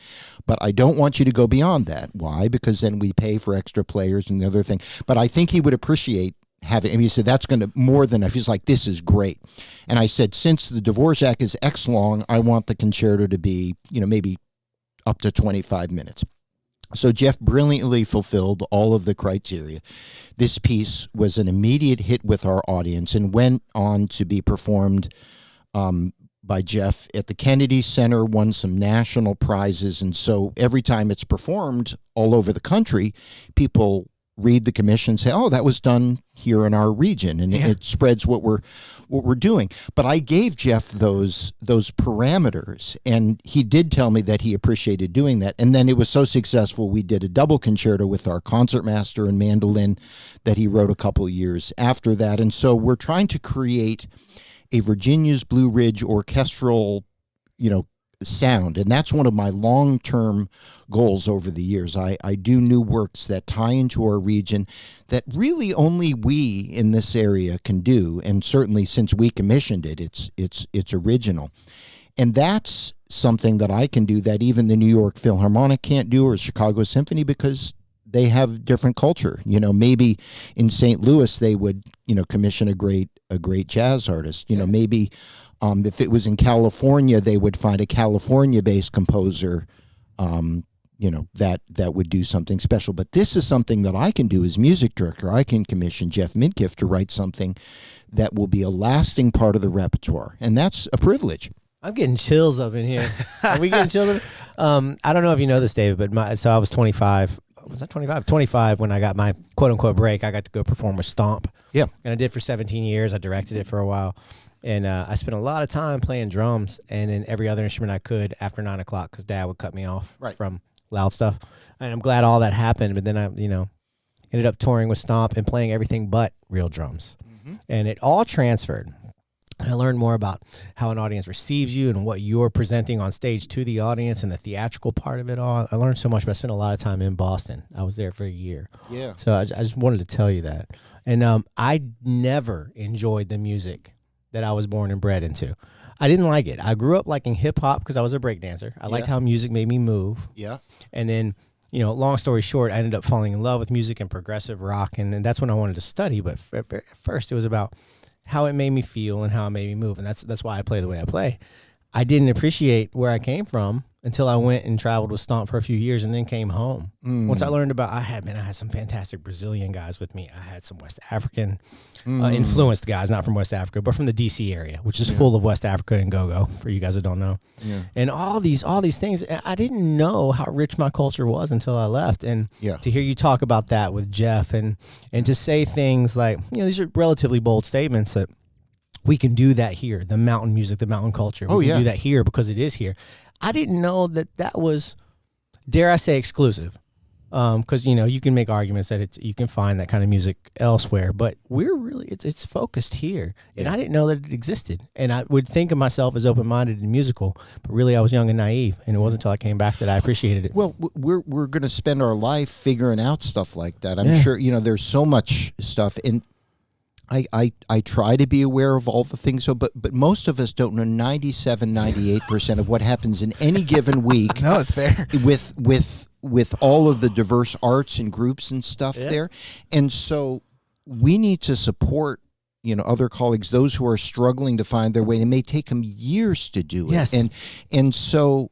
S3: but I don't want you to go beyond that. Why? Because then we pay for extra players and the other thing. But I think he would appreciate having, and he said, that's going to more than enough. He's like, this is great. And I said, since the Dvorak is X long, I want the concerto to be, maybe up to 25 minutes. So Jeff brilliantly fulfilled all of the criteria. This piece was an immediate hit with our audience and went on to be performed by Jeff at the Kennedy Center, won some national prizes. And so every time it's performed all over the country, people read the commission and say, oh, that was done here in our region. And it spreads what we're doing. But I gave Jeff those parameters, and he did tell me that he appreciated doing that. And then it was so successful, we did a double concerto with our concertmaster and mandolin that he wrote a couple of years after that. And so we're trying to create a Virginia's Blue Ridge orchestral, sound. And that's one of my long-term goals over the years. I do new works that tie into our region that really only we in this area can do. And certainly since we commissioned it, it's original. And that's something that I can do that even the New York Philharmonic can't do, or Chicago Symphony, because they have different culture. Maybe in St. Louis they would, commission a great jazz artist. Maybe if it was in California, they would find a California-based composer, that would do something special. But this is something that I can do as music director. I can commission Jeff Midkiff to write something that will be a lasting part of the repertoire, and that's a privilege.
S2: I'm getting chills up in here. Are we getting chills? I don't know if you know this, David, but so I was 25. Was that 25? 25 when I got my quote-unquote break. I got to go perform with Stomp.
S3: Yeah.
S2: And I did for 17 years. I directed it for a while. And I spent a lot of time playing drums and then every other instrument I could after 9 o'clock because Dad would cut me off from loud stuff. And I'm glad all that happened. But then I, ended up touring with Stomp and playing everything but real drums. Mm-hmm. And it all transferred. And I learned more about how an audience receives you and what you're presenting on stage to the audience and the theatrical part of it all. I learned so much, but I spent a lot of time in Boston. I was there for a year.
S3: Yeah.
S2: So I just wanted to tell you that. And I never enjoyed the music that I was born and bred into. I didn't like it. I grew up liking hip hop because I was a break dancer. I liked how music made me move.
S3: Yeah.
S2: And then, you know, long story short, I ended up falling in love with music and progressive rock. And that's when I wanted to study. But first it was about how it made me feel and how it made me move. And that's why I play the way I play. I didn't appreciate where I came from until I went and traveled with Stomp for a few years and then came home. Once I learned about, I had some fantastic Brazilian guys with me. I had some West African influenced guys, not from West Africa, but from the DC area, which is full of West Africa and go-go, for you guys that don't know. Yeah. And all these things, I didn't know how rich my culture was until I left. And to hear you talk about that with Jeff and to say things like, you know, these are relatively bold statements that we can do that here, the mountain music, the mountain culture. We can do that here because it is here. I didn't know that was, dare I say, exclusive. Because, you know, you can make arguments that you can find that kind of music elsewhere, but we're really, it's focused here. And I didn't know that it existed. And I would think of myself as open-minded and musical, but really I was young and naive. And it wasn't until I came back that I appreciated it.
S3: Well, we're going to spend our life figuring out stuff like that. I'm sure, you know, there's so much stuff. And I try to be aware of all the things, but most of us don't know 98% of what happens in any given week.
S1: No, it's fair.
S3: With all of the diverse arts and groups and stuff there. And so we need to support, you know, other colleagues, those who are struggling to find their way. And it may take them years to do it.
S2: Yes.
S3: And so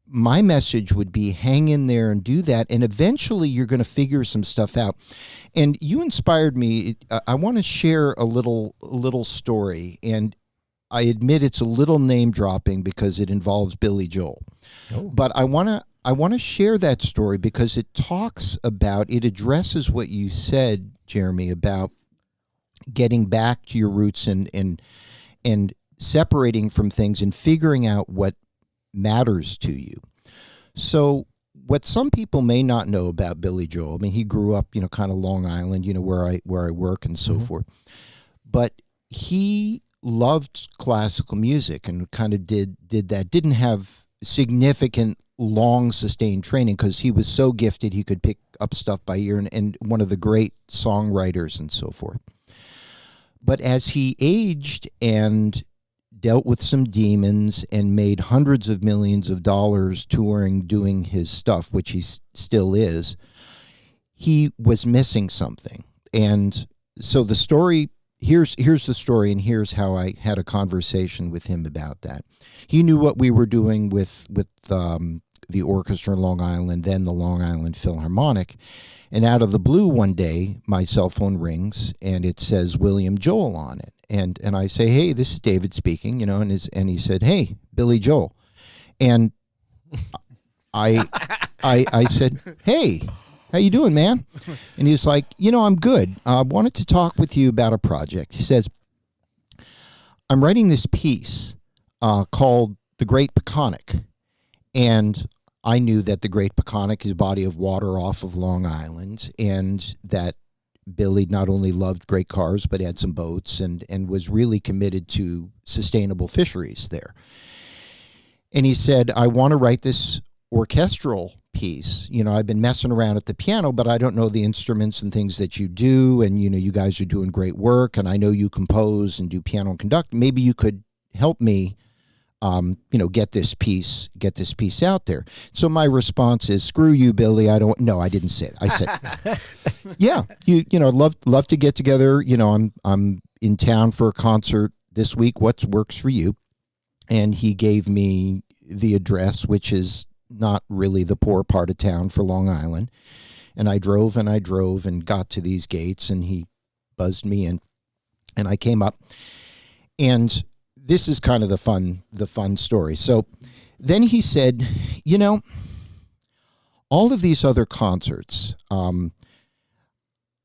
S3: my message would be hang in there and do that, and eventually you're going to figure some stuff out. And you inspired me. I want to share a little story, and I admit it's a little name dropping because it involves Billy Joel. But I want to share that story because it addresses what you said, Jeremy, about getting back to your roots and separating from things and figuring out what matters to you. So what some people may not know about Billy Joel, I mean, he grew up, you know, kind of Long Island, you know, where I work and so forth. But he loved classical music and kind of did that. Didn't have significant long sustained training because he was so gifted he could pick up stuff by ear and one of the great songwriters and so forth. But as he aged and dealt with some demons and made hundreds of millions of dollars touring, doing his stuff, which he still is, he was missing something. And so the story, here's the story, and here's how I had a conversation with him about that. He knew what we were doing with the orchestra in Long Island, then the Long Island Philharmonic. And out of the blue one day, my cell phone rings and it says William Joel on it. And I say, hey, this is David speaking, you know, and he said, hey, Billy Joel. And I said, hey, how you doing, man? And he was like, you know, I'm good. I wanted to talk with you about a project. He says, I'm writing this piece called The Great Peconic. And I knew that the Great Peconic is a body of water off of Long Island, and that Billy not only loved great cars, but had some boats and was really committed to sustainable fisheries there. And he said, I want to write this orchestral piece. You know, I've been messing around at the piano, but I don't know the instruments and things that you do. And, you know, you guys are doing great work, and I know you compose and do piano and conduct. Maybe you could help me you know, get this piece out there. So my response is, screw you, Billy. I didn't say it. I said, yeah, you know, love to get together. You know, I'm in town for a concert this week. What works for you? And he gave me the address, which is not really the poor part of town for Long Island. And I drove and got to these gates, and he buzzed me in, and I came up, and this is kind of the fun story. So then he said, you know, all of these other concerts, you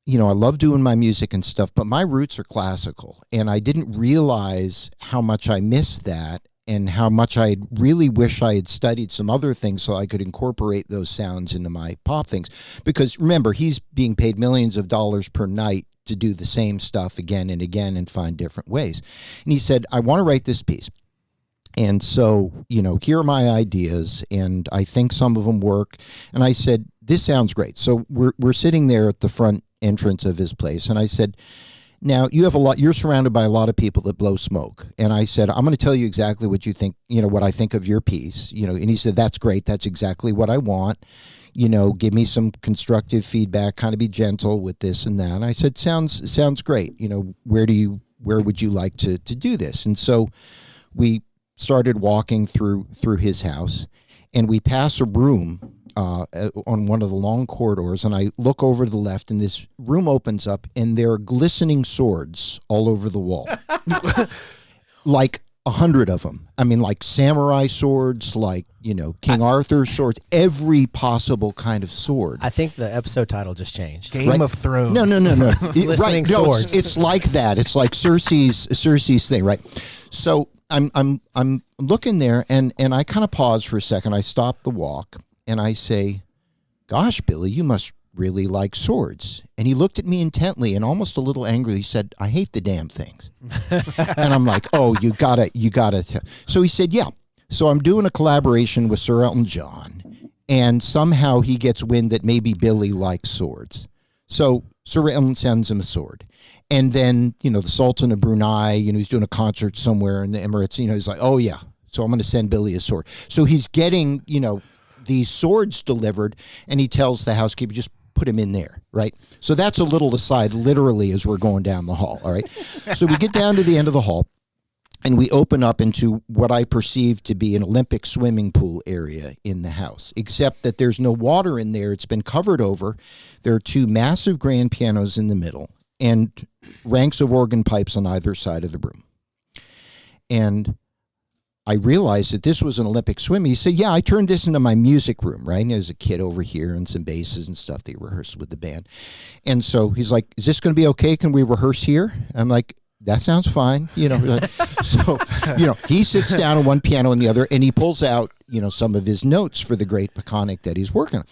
S3: know, I love doing my music and stuff, but my roots are classical, and I didn't realize how much I missed that. and how much I really wish I had studied some other things so I could incorporate those sounds into my pop things. Because remember, he's being paid millions of dollars per night to do the same stuff again and again and find different ways. And he said, I want to write this piece. And so, here are my ideas, and I think some of them work. And I said, this sounds great. So we're sitting there at the front entrance of his place, and I said, now you're surrounded by a lot of people that blow smoke. And I said, I'm going to tell you exactly what you think, what I think of your piece, and he said, that's great. That's exactly what I want. Give me some constructive feedback, kind of be gentle with this and that. And I said, sounds great. Where would you like to do this? And so we started walking through his house, and we pass a room on one of the long corridors, and I look over to the left, and this room opens up, and there are glistening swords all over the wall. Like 100 of them. I mean, like samurai swords, like, King Arthur's swords, every possible kind of sword.
S2: I think the episode title just changed.
S1: Game of Thrones.
S3: No.
S2: Glistening swords.
S3: It's like that. It's like Cersei's thing, right? So I'm looking there, and I kind of pause for a second. I stop the walk, and I say, gosh, Billy, you must really like swords. And he looked at me intently and almost a little angrily. He said, I hate the damn things. And I'm like, oh, you gotta. So he said, yeah. So I'm doing a collaboration with Sir Elton John, and somehow he gets wind that maybe Billy likes swords. So Sir Elton sends him a sword. And then, the Sultan of Brunei, he's doing a concert somewhere in the Emirates, he's like, oh yeah, so I'm going to send Billy a sword. So he's getting, these swords delivered, and he tells the housekeeper, just put him in there, right? So that's a little aside, literally, as we're going down the hall, all right? So we get down to the end of the hall, and we open up into what I perceive to be an Olympic swimming pool area in the house, except that there's no water in there. It's been covered over. There are two massive grand pianos in the middle, and ranks of organ pipes on either side of the room. And I realized that this was an Olympic swim. He said, yeah, I turned this into my music room, right? And there's a kid over here and some basses and stuff. They rehearsed with the band. And so he's like, is this going to be okay? Can we rehearse here? I'm like, that sounds fine. So, he sits down on one piano and the other, and he pulls out, some of his notes for the great Peconic that he's working on.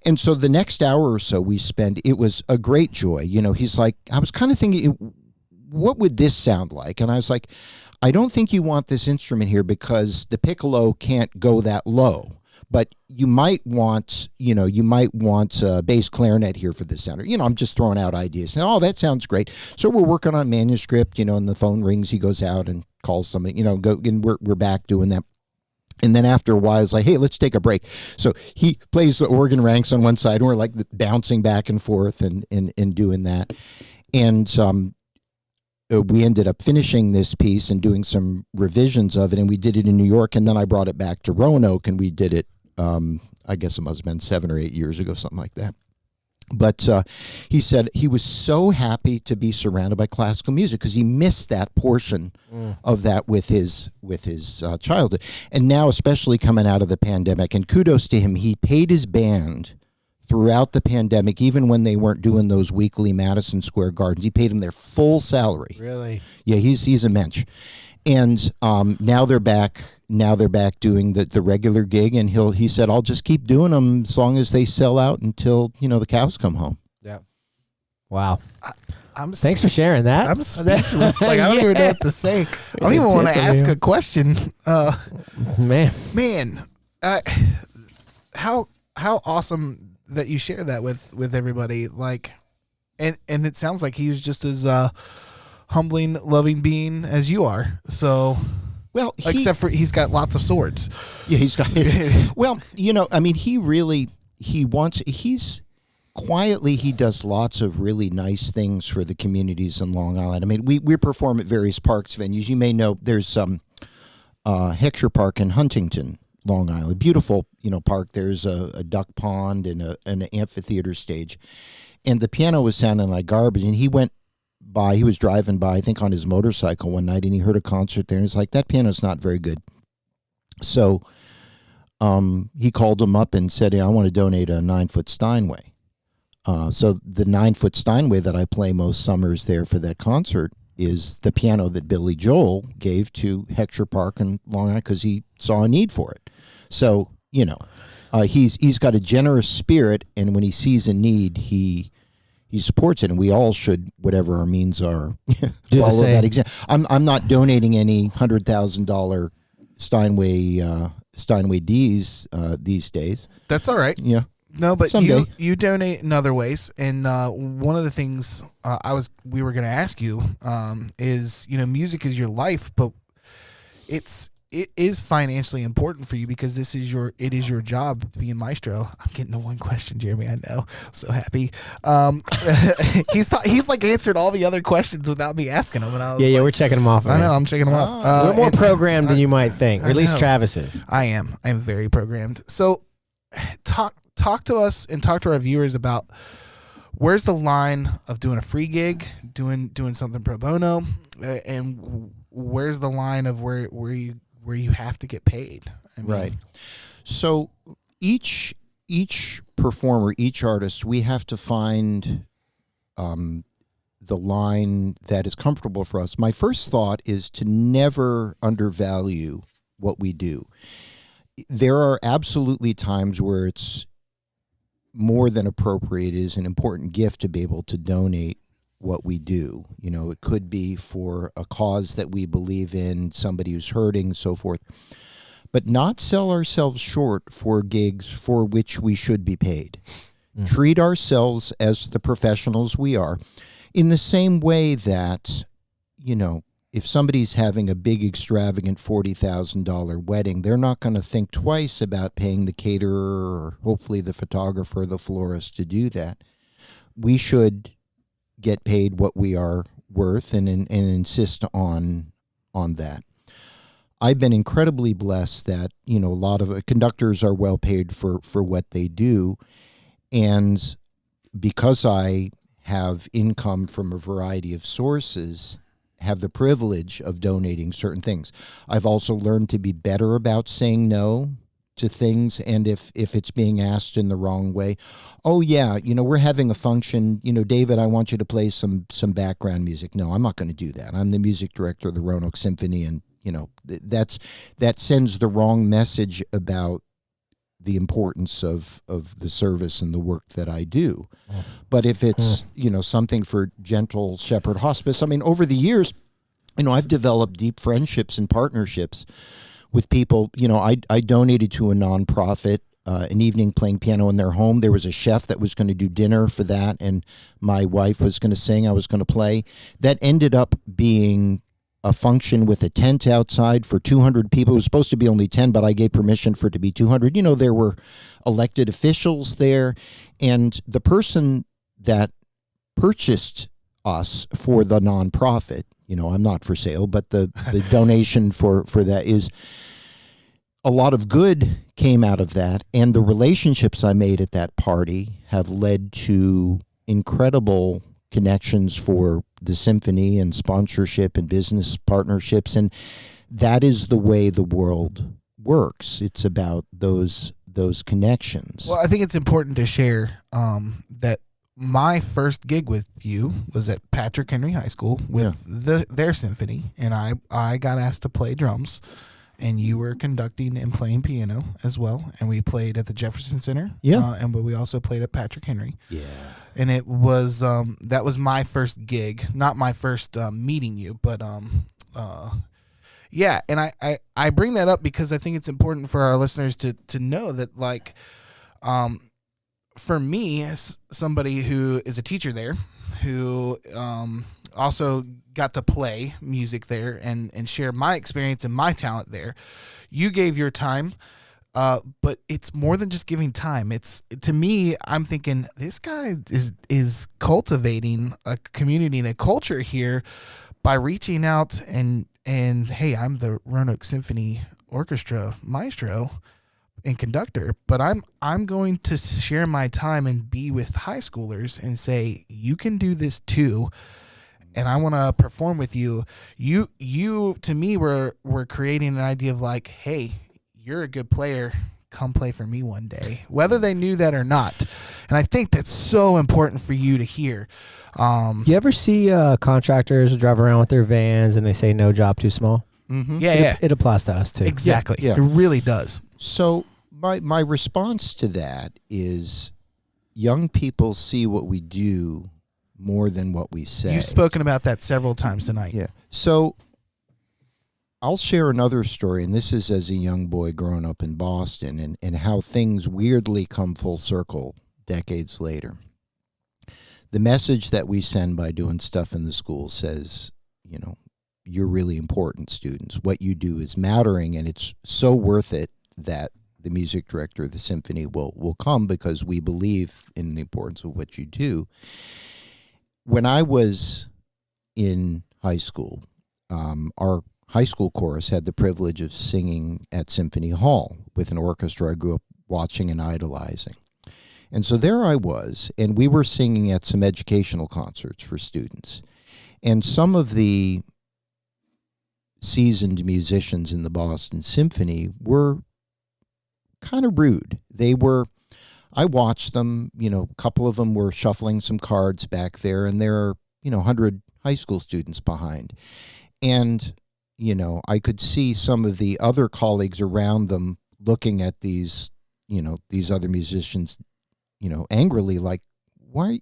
S3: And so the next hour or so we spend, it was a great joy. He's like, I was kind of thinking, what would this sound like? And I was like, I don't think you want this instrument here because the piccolo can't go that low. But you might want a bass clarinet here for this sound. I'm just throwing out ideas. Oh, that sounds great. So we're working on manuscript, and the phone rings. He goes out and calls somebody, and we're back doing that. And then after a while, it's like, hey, let's take a break. So he plays the organ ranks on one side, and we're like bouncing back and forth and doing that. And we ended up finishing this piece and doing some revisions of it, and we did it in New York, and then I brought it back to Roanoke, and we did it, I guess it must have been 7 or 8 years ago, something like that. But he said he was so happy to be surrounded by classical music because he missed that portion of that with his childhood. And now, especially coming out of the pandemic, and kudos to him, he paid his band throughout the pandemic, even when they weren't doing those weekly Madison Square Gardens. He paid them their full salary.
S2: Really?
S3: Yeah, he's a mensch. And now they're back. Now they're back doing the regular gig, and he said, I'll just keep doing them as long as they sell out until the cows come home.
S2: Yeah. Wow.
S1: Thanks
S2: for sharing that.
S1: I'm speechless. Like, I don't even know what to say. I don't even want to ask a question. Man, how awesome that you share that with everybody. Like, and it sounds like he was just as humbling, loving being as you are. So, well, except for he's got lots of swords.
S3: Yeah, he's got. Well, I mean, he's quietly, he does lots of really nice things for the communities in Long Island. I mean, we perform at various parks, venues. You may know there's Heckscher Park in Huntington, Long Island. Beautiful, park. There's a duck pond and an amphitheater stage. And the piano was sounding like garbage. And he was driving by, I think on his motorcycle one night, and he heard a concert there. And he's like, that piano's not very good. So he called him up and said, hey, I want to donate a 9-foot Steinway. So the 9-foot Steinway that I play most summers there for that concert, is the piano that Billy Joel gave to Heckscher Park in Long Island because he saw a need for it. So, he's got a generous spirit, and when he sees a need, he supports it, and we all should, whatever our means are, follow that example. I'm not donating any $100,000 Steinway D's these days.
S1: That's all right.
S3: Yeah.
S1: No, but
S3: Someday.
S1: you donate in other ways, and one of the things we were going to ask you is, music is your life, but it is financially important for you because it is your job to be a maestro. I'm getting to one question, Jeremy. I know, so happy. He's like answered all the other questions without me asking them, and I was
S2: we're checking them off.
S1: I know, I'm checking them off.
S2: We're more programmed than you might think, or at least Travis is.
S1: I'm very programmed. So, talk to us and talk to our viewers about where's the line of doing a free gig, doing something pro bono, and where's the line of where you have to get paid.
S3: Right. So each performer, each artist, we have to find the line that is comfortable for us. My first thought is to never undervalue what we do. There are absolutely times where it's more than appropriate. It is an important gift to be able to donate what we do. It could be for a cause that we believe in, somebody who's hurting, so forth, but not sell ourselves short for gigs for which we should be paid. Treat ourselves as the professionals we are, in the same way that, if somebody's having a big, extravagant $40,000 wedding, they're not going to think twice about paying the caterer or hopefully the photographer, the florist to do that. We should get paid what we are worth and insist on that. I've been incredibly blessed that, a lot of conductors are well paid for what they do. And because I have income from a variety of sources, have the privilege of donating certain things. I've also learned to be better about saying no to things, and if it's being asked in the wrong way. Oh yeah, we're having a function, David, I want you to play some background music. No, I'm not going to do that. I'm the music director of the Roanoke Symphony, and that sends the wrong message about the importance of the service and the work that I do. But if it's, something for Gentle Shepherd Hospice, over the years, I've developed deep friendships and partnerships with people. I donated to a nonprofit an evening playing piano in their home. There was a chef that was going to do dinner for that, and my wife was going to sing, I was going to play. That ended up being a function with a tent outside for 200 people. It was supposed to be only 10, but I gave permission for it to be 200. There were elected officials there, and the person that purchased us for the nonprofit, I'm not for sale, but the donation for that is a lot of good came out of that. And the relationships I made at that party have led to incredible connections for the symphony and sponsorship and business partnerships. And that is the way the world works. It's about those connections.
S1: Well, I think it's important to share that my first gig with you was at Patrick Henry High School with their symphony, and I got asked to play drums, and you were conducting and playing piano as well, and we played at the Jefferson Center, and we also played at Patrick Henry.
S3: Yeah.
S1: And it was that was my first gig, not my first meeting you, but yeah. And I bring that up because I think it's important for our listeners to know that, like, for me, as somebody who is a teacher there, who also got to play music there and share my experience and my talent there, you gave your time. But it's more than just giving time. It's, to me, I'm thinking this guy is cultivating a community and a culture here by reaching out and hey, I'm the Roanoke Symphony Orchestra maestro and conductor, but I'm going to share my time and be with high schoolers and say, you can do this too. And I want to perform with you. You to me, we're creating an idea of like, hey, you're a good player. come play for me one day, whether they knew that or not. And I think that's so important for you to hear.
S2: You ever see contractors drive around with their vans and they say no job too small?
S3: Mm-hmm.
S2: It applies to us too.
S1: Exactly.
S3: Yeah.
S1: It really does.
S3: So my response to that is young people see what we do more than what we say.
S1: You've spoken about that several times tonight.
S3: Yeah. So I'll share another story, and this is as a young boy growing up in Boston, and how things weirdly come full circle decades later. The message that we send by doing stuff in the school says, you're really important, students. What you do is mattering, and it's so worth it that the music director of the symphony will come because we believe in the importance of what you do. When I was in high school, our high school chorus had the privilege of singing at Symphony Hall with an orchestra I grew up watching and idolizing. And so there I was, and we were singing at some educational concerts for students. And some of the seasoned musicians in the Boston Symphony were kind of rude. I watched them, a couple of them were shuffling some cards back there, and there are, 100 high school students behind. And, I could see some of the other colleagues around them looking at these other musicians, angrily, like, why,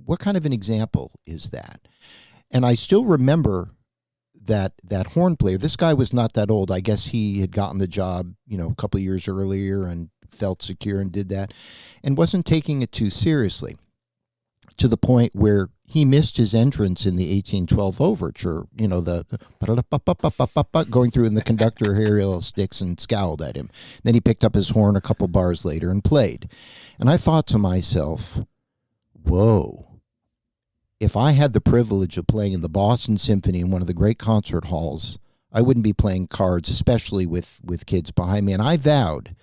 S3: what kind of an example is that? And I still remember that horn player. This guy was not that old. I guess he had gotten the job, a couple of years earlier and felt secure and did that and wasn't taking it too seriously, to the point where he missed his entrance in the 1812 overture, the going through, and the conductor Ariel sticks and scowled at him. Then he picked up his horn a couple bars later and played. And I thought to myself, whoa, if I had the privilege of playing in the Boston Symphony in one of the great concert halls, I wouldn't be playing cards, especially with kids behind me. And I vowed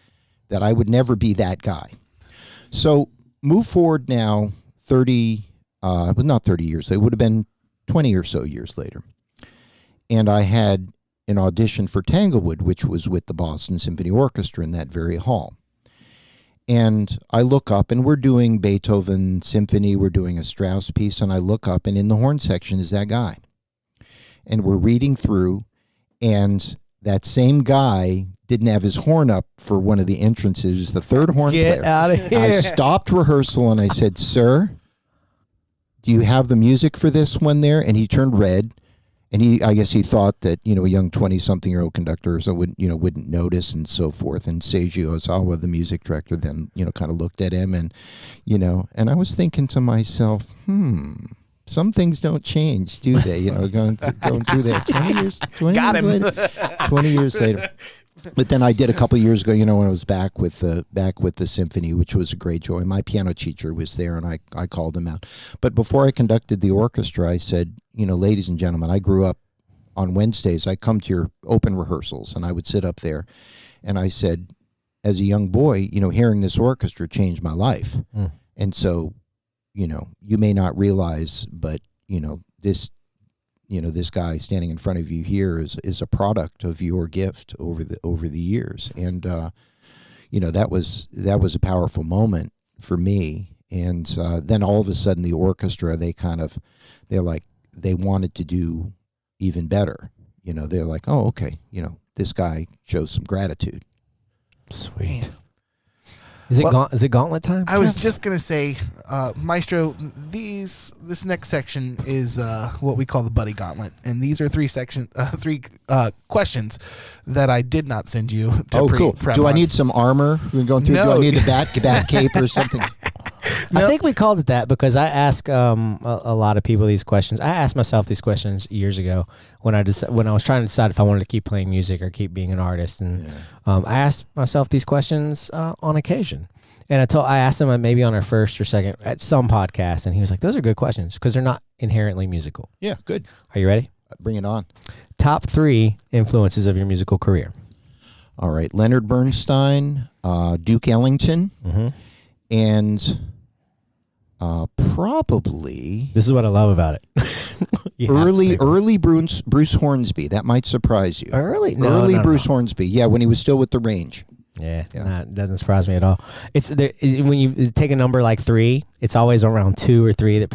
S3: that I would never be that guy. So move forward now, not 30 years, it would have been 20 or so years later. And I had an audition for Tanglewood, which was with the Boston Symphony Orchestra in that very hall. And I look up, and we're doing Beethoven Symphony, we're doing a Strauss piece, and I look up, and in the horn section is that guy. And we're reading through, and that same guy didn't have his horn up for one of the entrances, the third horn player.
S2: Get out of here.
S3: I stopped rehearsal, and I said, "Sir, do you have the music for this one there?" And he turned red. And I guess he thought that, a young 20-something-year-old conductor wouldn't notice and so forth. And Seiji Ozawa, the music director, then, kind of looked at him and I was thinking to myself, some things don't change, do they? Going through that 20 years later. But then I did a couple of years ago, when I was back with the symphony, which was a great joy. My piano teacher was there, and I called him out. But before I conducted the orchestra, I said, ladies and gentlemen, I grew up on Wednesdays. I come to your open rehearsals, and I would sit up there, and I said, as a young boy, hearing this orchestra changed my life. Mm. And so, you may not realize, but this guy standing in front of you here is a product of your gift over the years. And, that was a powerful moment for me. And then all of a sudden the orchestra, they wanted to do even better. They're like, oh, okay. This guy shows some gratitude.
S2: Sweet.
S1: Man.
S2: Is it gauntlet time?
S1: I was just going to say, Maestro, this next section is what we call the buddy gauntlet. And these are three questions that I did not send you to
S3: cool. Do I need some armor? We're going through.
S1: No.
S3: Do I need a bat cape or something?
S2: I think we called it that because I ask a lot of people these questions. I asked myself these questions years ago when I was trying to decide if I wanted to keep playing music or keep being an artist, and I asked myself these questions on occasion. And I asked him maybe on our first or second at some podcast, and he was like, "Those are good questions because they're not inherently musical."
S3: Yeah, good.
S2: Are you ready?
S3: Bring it on.
S2: Top 3 influences of your musical career.
S3: All right, Leonard Bernstein, Duke Ellington, and probably
S2: this is what I love about it.
S3: early Bruce Hornsby. That might surprise you.
S2: Early
S3: Bruce Hornsby. Yeah, when he was still with the Range.
S2: Yeah,
S3: Yeah.
S2: that doesn't surprise me at all. When you take a number like 3, it's always around 2 or 3 that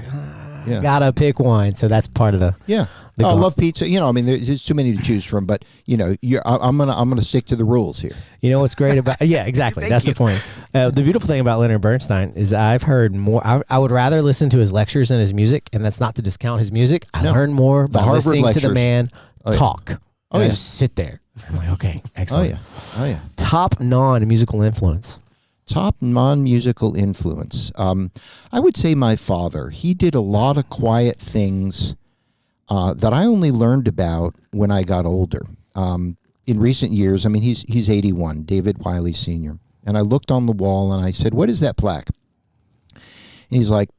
S3: Yeah.
S2: gotta pick one. So that's part of the.
S3: Yeah.
S2: The
S3: I
S2: goal.
S3: love pizza. I mean, there's too many to choose from, but I'm gonna stick to the rules here.
S2: You know what's great about? Yeah, exactly. That's the point. The beautiful thing about Leonard Bernstein is I've heard more. I would rather listen to his lectures than his music, and that's not to discount his music. I learn more by
S3: Harvard
S2: listening to
S3: lectures.
S2: the man talk.
S3: Oh,
S2: I
S3: yeah.
S2: just sit there. I'm like, okay,
S3: Oh
S2: excellent.
S3: yeah. Oh yeah.
S2: Top non-musical influence.
S3: Top non-musical influence. I would say my father. He did a lot of quiet things that I only learned about when I got older. In recent years, I mean, he's 81, David Wiley Sr. And I looked on the wall and I said, "What is that plaque?" And he's like,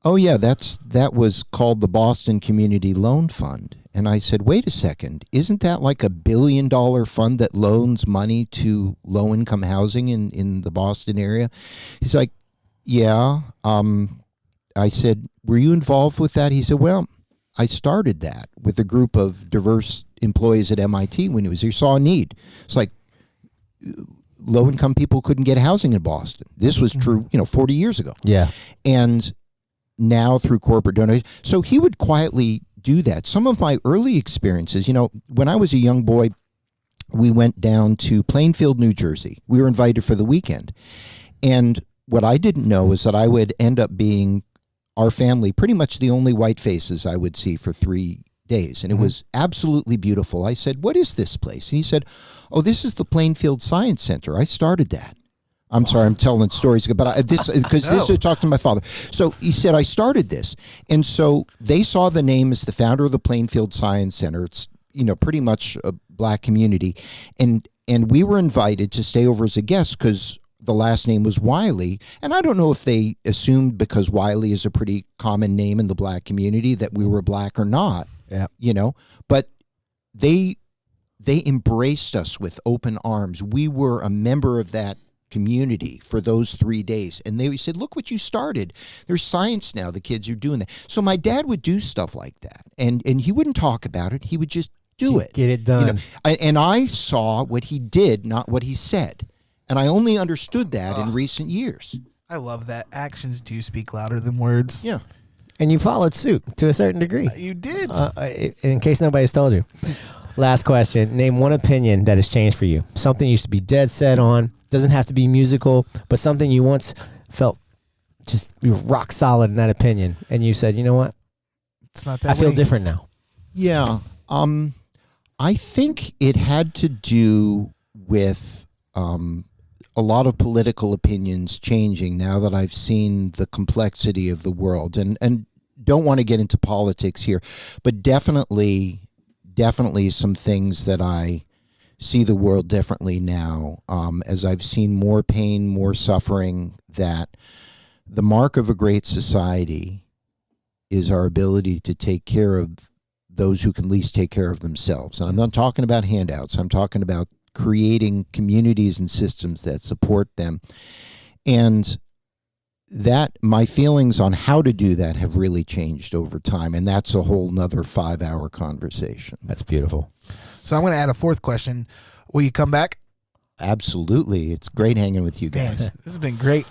S3: "Oh yeah, that was called the Boston Community Loan Fund." And I said, "Wait a second, isn't that like $1 billion fund that loans money to low-income housing in the Boston area?" He's like, "Yeah." I said, "Were you involved with that?" He said, "Well, I started that with a group of diverse employees at MIT when he was here. Saw a need. It's like low-income people couldn't get housing in Boston. This was true, 40 years ago.
S2: Yeah.
S3: And now through corporate donation. So he would quietly do that. Some of my early experiences, when I was a young boy, we went down to Plainfield, New Jersey. We were invited for the weekend. And what I didn't know is that I would end up being our family, pretty much the only white faces I would see for 3 days. And it was absolutely beautiful. I said, "What is this place?" And he said, "Oh, this is the Plainfield Science Center. I started that." I'm sorry, I'm telling stories, but this is talk to my father. So he said, "I started this." And so they saw the name as the founder of the Plainfield Science Center. It's, pretty much a black community. And we were invited to stay over as a guest because the last name was Wiley. And I don't know if they assumed because Wiley is a pretty common name in the black community that we were black or not.
S2: Yeah.
S3: But they embraced us with open arms. We were a member of that community for those 3 days. And they said, "Look what you started. There's science now. The kids are doing that." So my dad would do stuff like that. And he wouldn't talk about it. He would just do it.
S2: Get it done.
S3: And I saw what he did, not what he said. And I only understood that in recent years.
S1: I love that. Actions do speak louder than words.
S3: Yeah.
S2: And you followed suit to a certain degree.
S1: You did.
S2: In case nobody's told you. Last question. Name one opinion that has changed for you. Something you used to be dead set on. Doesn't have to be musical, but something you once felt just rock solid in that opinion. And you said, "You know what?
S1: It's not that
S2: I feel
S1: way.
S2: different now."
S3: Yeah. I think it had to do with a lot of political opinions changing now that I've seen the complexity of the world. And don't want to get into politics here, but definitely some things that I see the world differently now, as I've seen more pain, more suffering, that the mark of a great society is our ability to take care of those who can least take care of themselves. And I'm not talking about handouts. I'm talking about creating communities and systems that support them. And that my feelings on how to do that have really changed over time. And that's a whole nother 5-hour conversation.
S2: That's beautiful.
S1: So I'm going to add a fourth question. Will you come back?
S3: Absolutely. It's great hanging with you
S1: Man,
S3: guys.
S1: this has been great.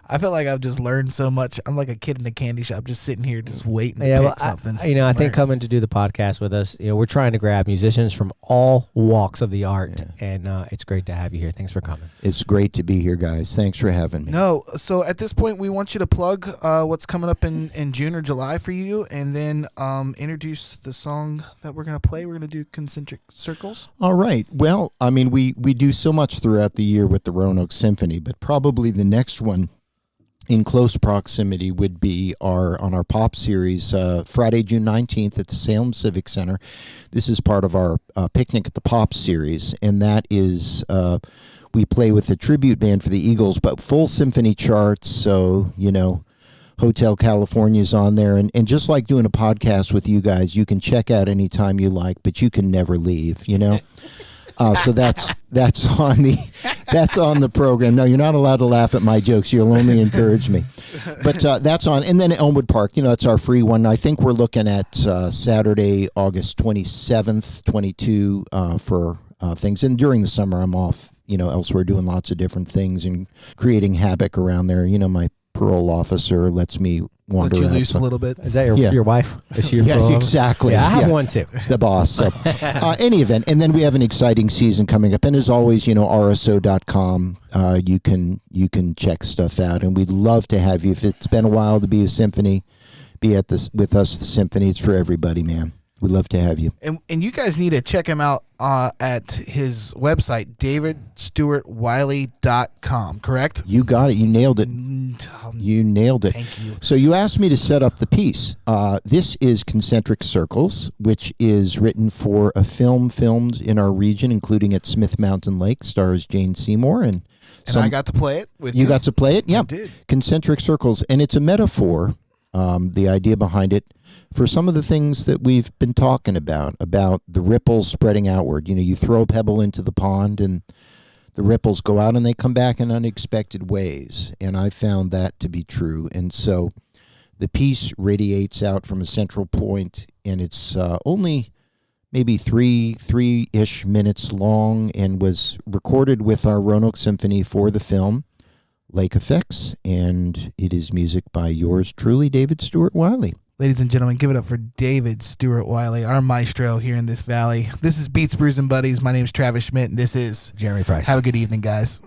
S1: I feel like I've just learned so much. I'm like a kid in a candy shop just sitting here just waiting to pick something.
S2: I think coming to do the podcast with us, we're trying to grab musicians from all walks of the art, and it's great to have you here. Thanks for coming.
S3: It's great to be here, guys. Thanks for having me.
S1: No, so at this point, we want you to plug what's coming up in June or July for you, and then introduce the song that we're going to play. We're going to do Concentric Circles.
S3: All right. Well, I mean, we do so much throughout the year with the Roanoke Symphony, but probably the next one in close proximity would be on our pop series, Friday, June 19th at the Salem Civic Center. This is part of our Picnic at the Pop series, and that is we play with a tribute band for the Eagles, but full symphony charts, so, Hotel California's on there, and just like doing a podcast with you guys, you can check out anytime you like, but you can never leave, So that's on the program. No, you're not allowed to laugh at my jokes. You'll only encourage me. But that's on. And then Elmwood Park, it's our free one. I think we're looking at Saturday, August 27th, 22 for things. And during the summer, I'm off elsewhere doing lots of different things and creating havoc around there. My parole officer lets me wander
S1: Let you
S3: out,
S1: loose a little bit.
S2: Is that your wife? Is she your
S3: Yeah,
S2: pro?
S3: exactly.
S2: Yeah, I have one too.
S3: The boss. So, any event, and then we have an exciting season coming up. And as always, rso.com. You can check stuff out, and we'd love to have you. If it's been a while to be a symphony, be at this with us. The symphony, it's for everybody, man. We'd love to have you.
S1: And you guys need to check him out at his website, davidstewartwiley.com, correct?
S3: You got it. You nailed it. You nailed it.
S1: Thank you.
S3: So you asked me to set up the piece. This is Concentric Circles, which is written for a film filmed in our region, including at Smith Mountain Lake, stars Jane Seymour. And
S1: I got to play it with you.
S3: You got to play it? Yeah.
S1: I did.
S3: Concentric Circles. And it's a metaphor, the idea behind it, for some of the things that we've been talking about the ripples spreading outward. You throw a pebble into the pond and the ripples go out and they come back in unexpected ways. And I found that to be true. And so the piece radiates out from a central point, and it's only maybe three-ish minutes long, and was recorded with our Roanoke Symphony for the film Lake Effects. And it is music by yours truly, David Stewart Wiley.
S1: Ladies and gentlemen, give it up for David Stewart Wiley, our maestro here in this valley. This is Beats, Brews, and Buddies. My name is Travis Schmidt, and this is
S2: Jeremy Price.
S1: Have a good evening, guys.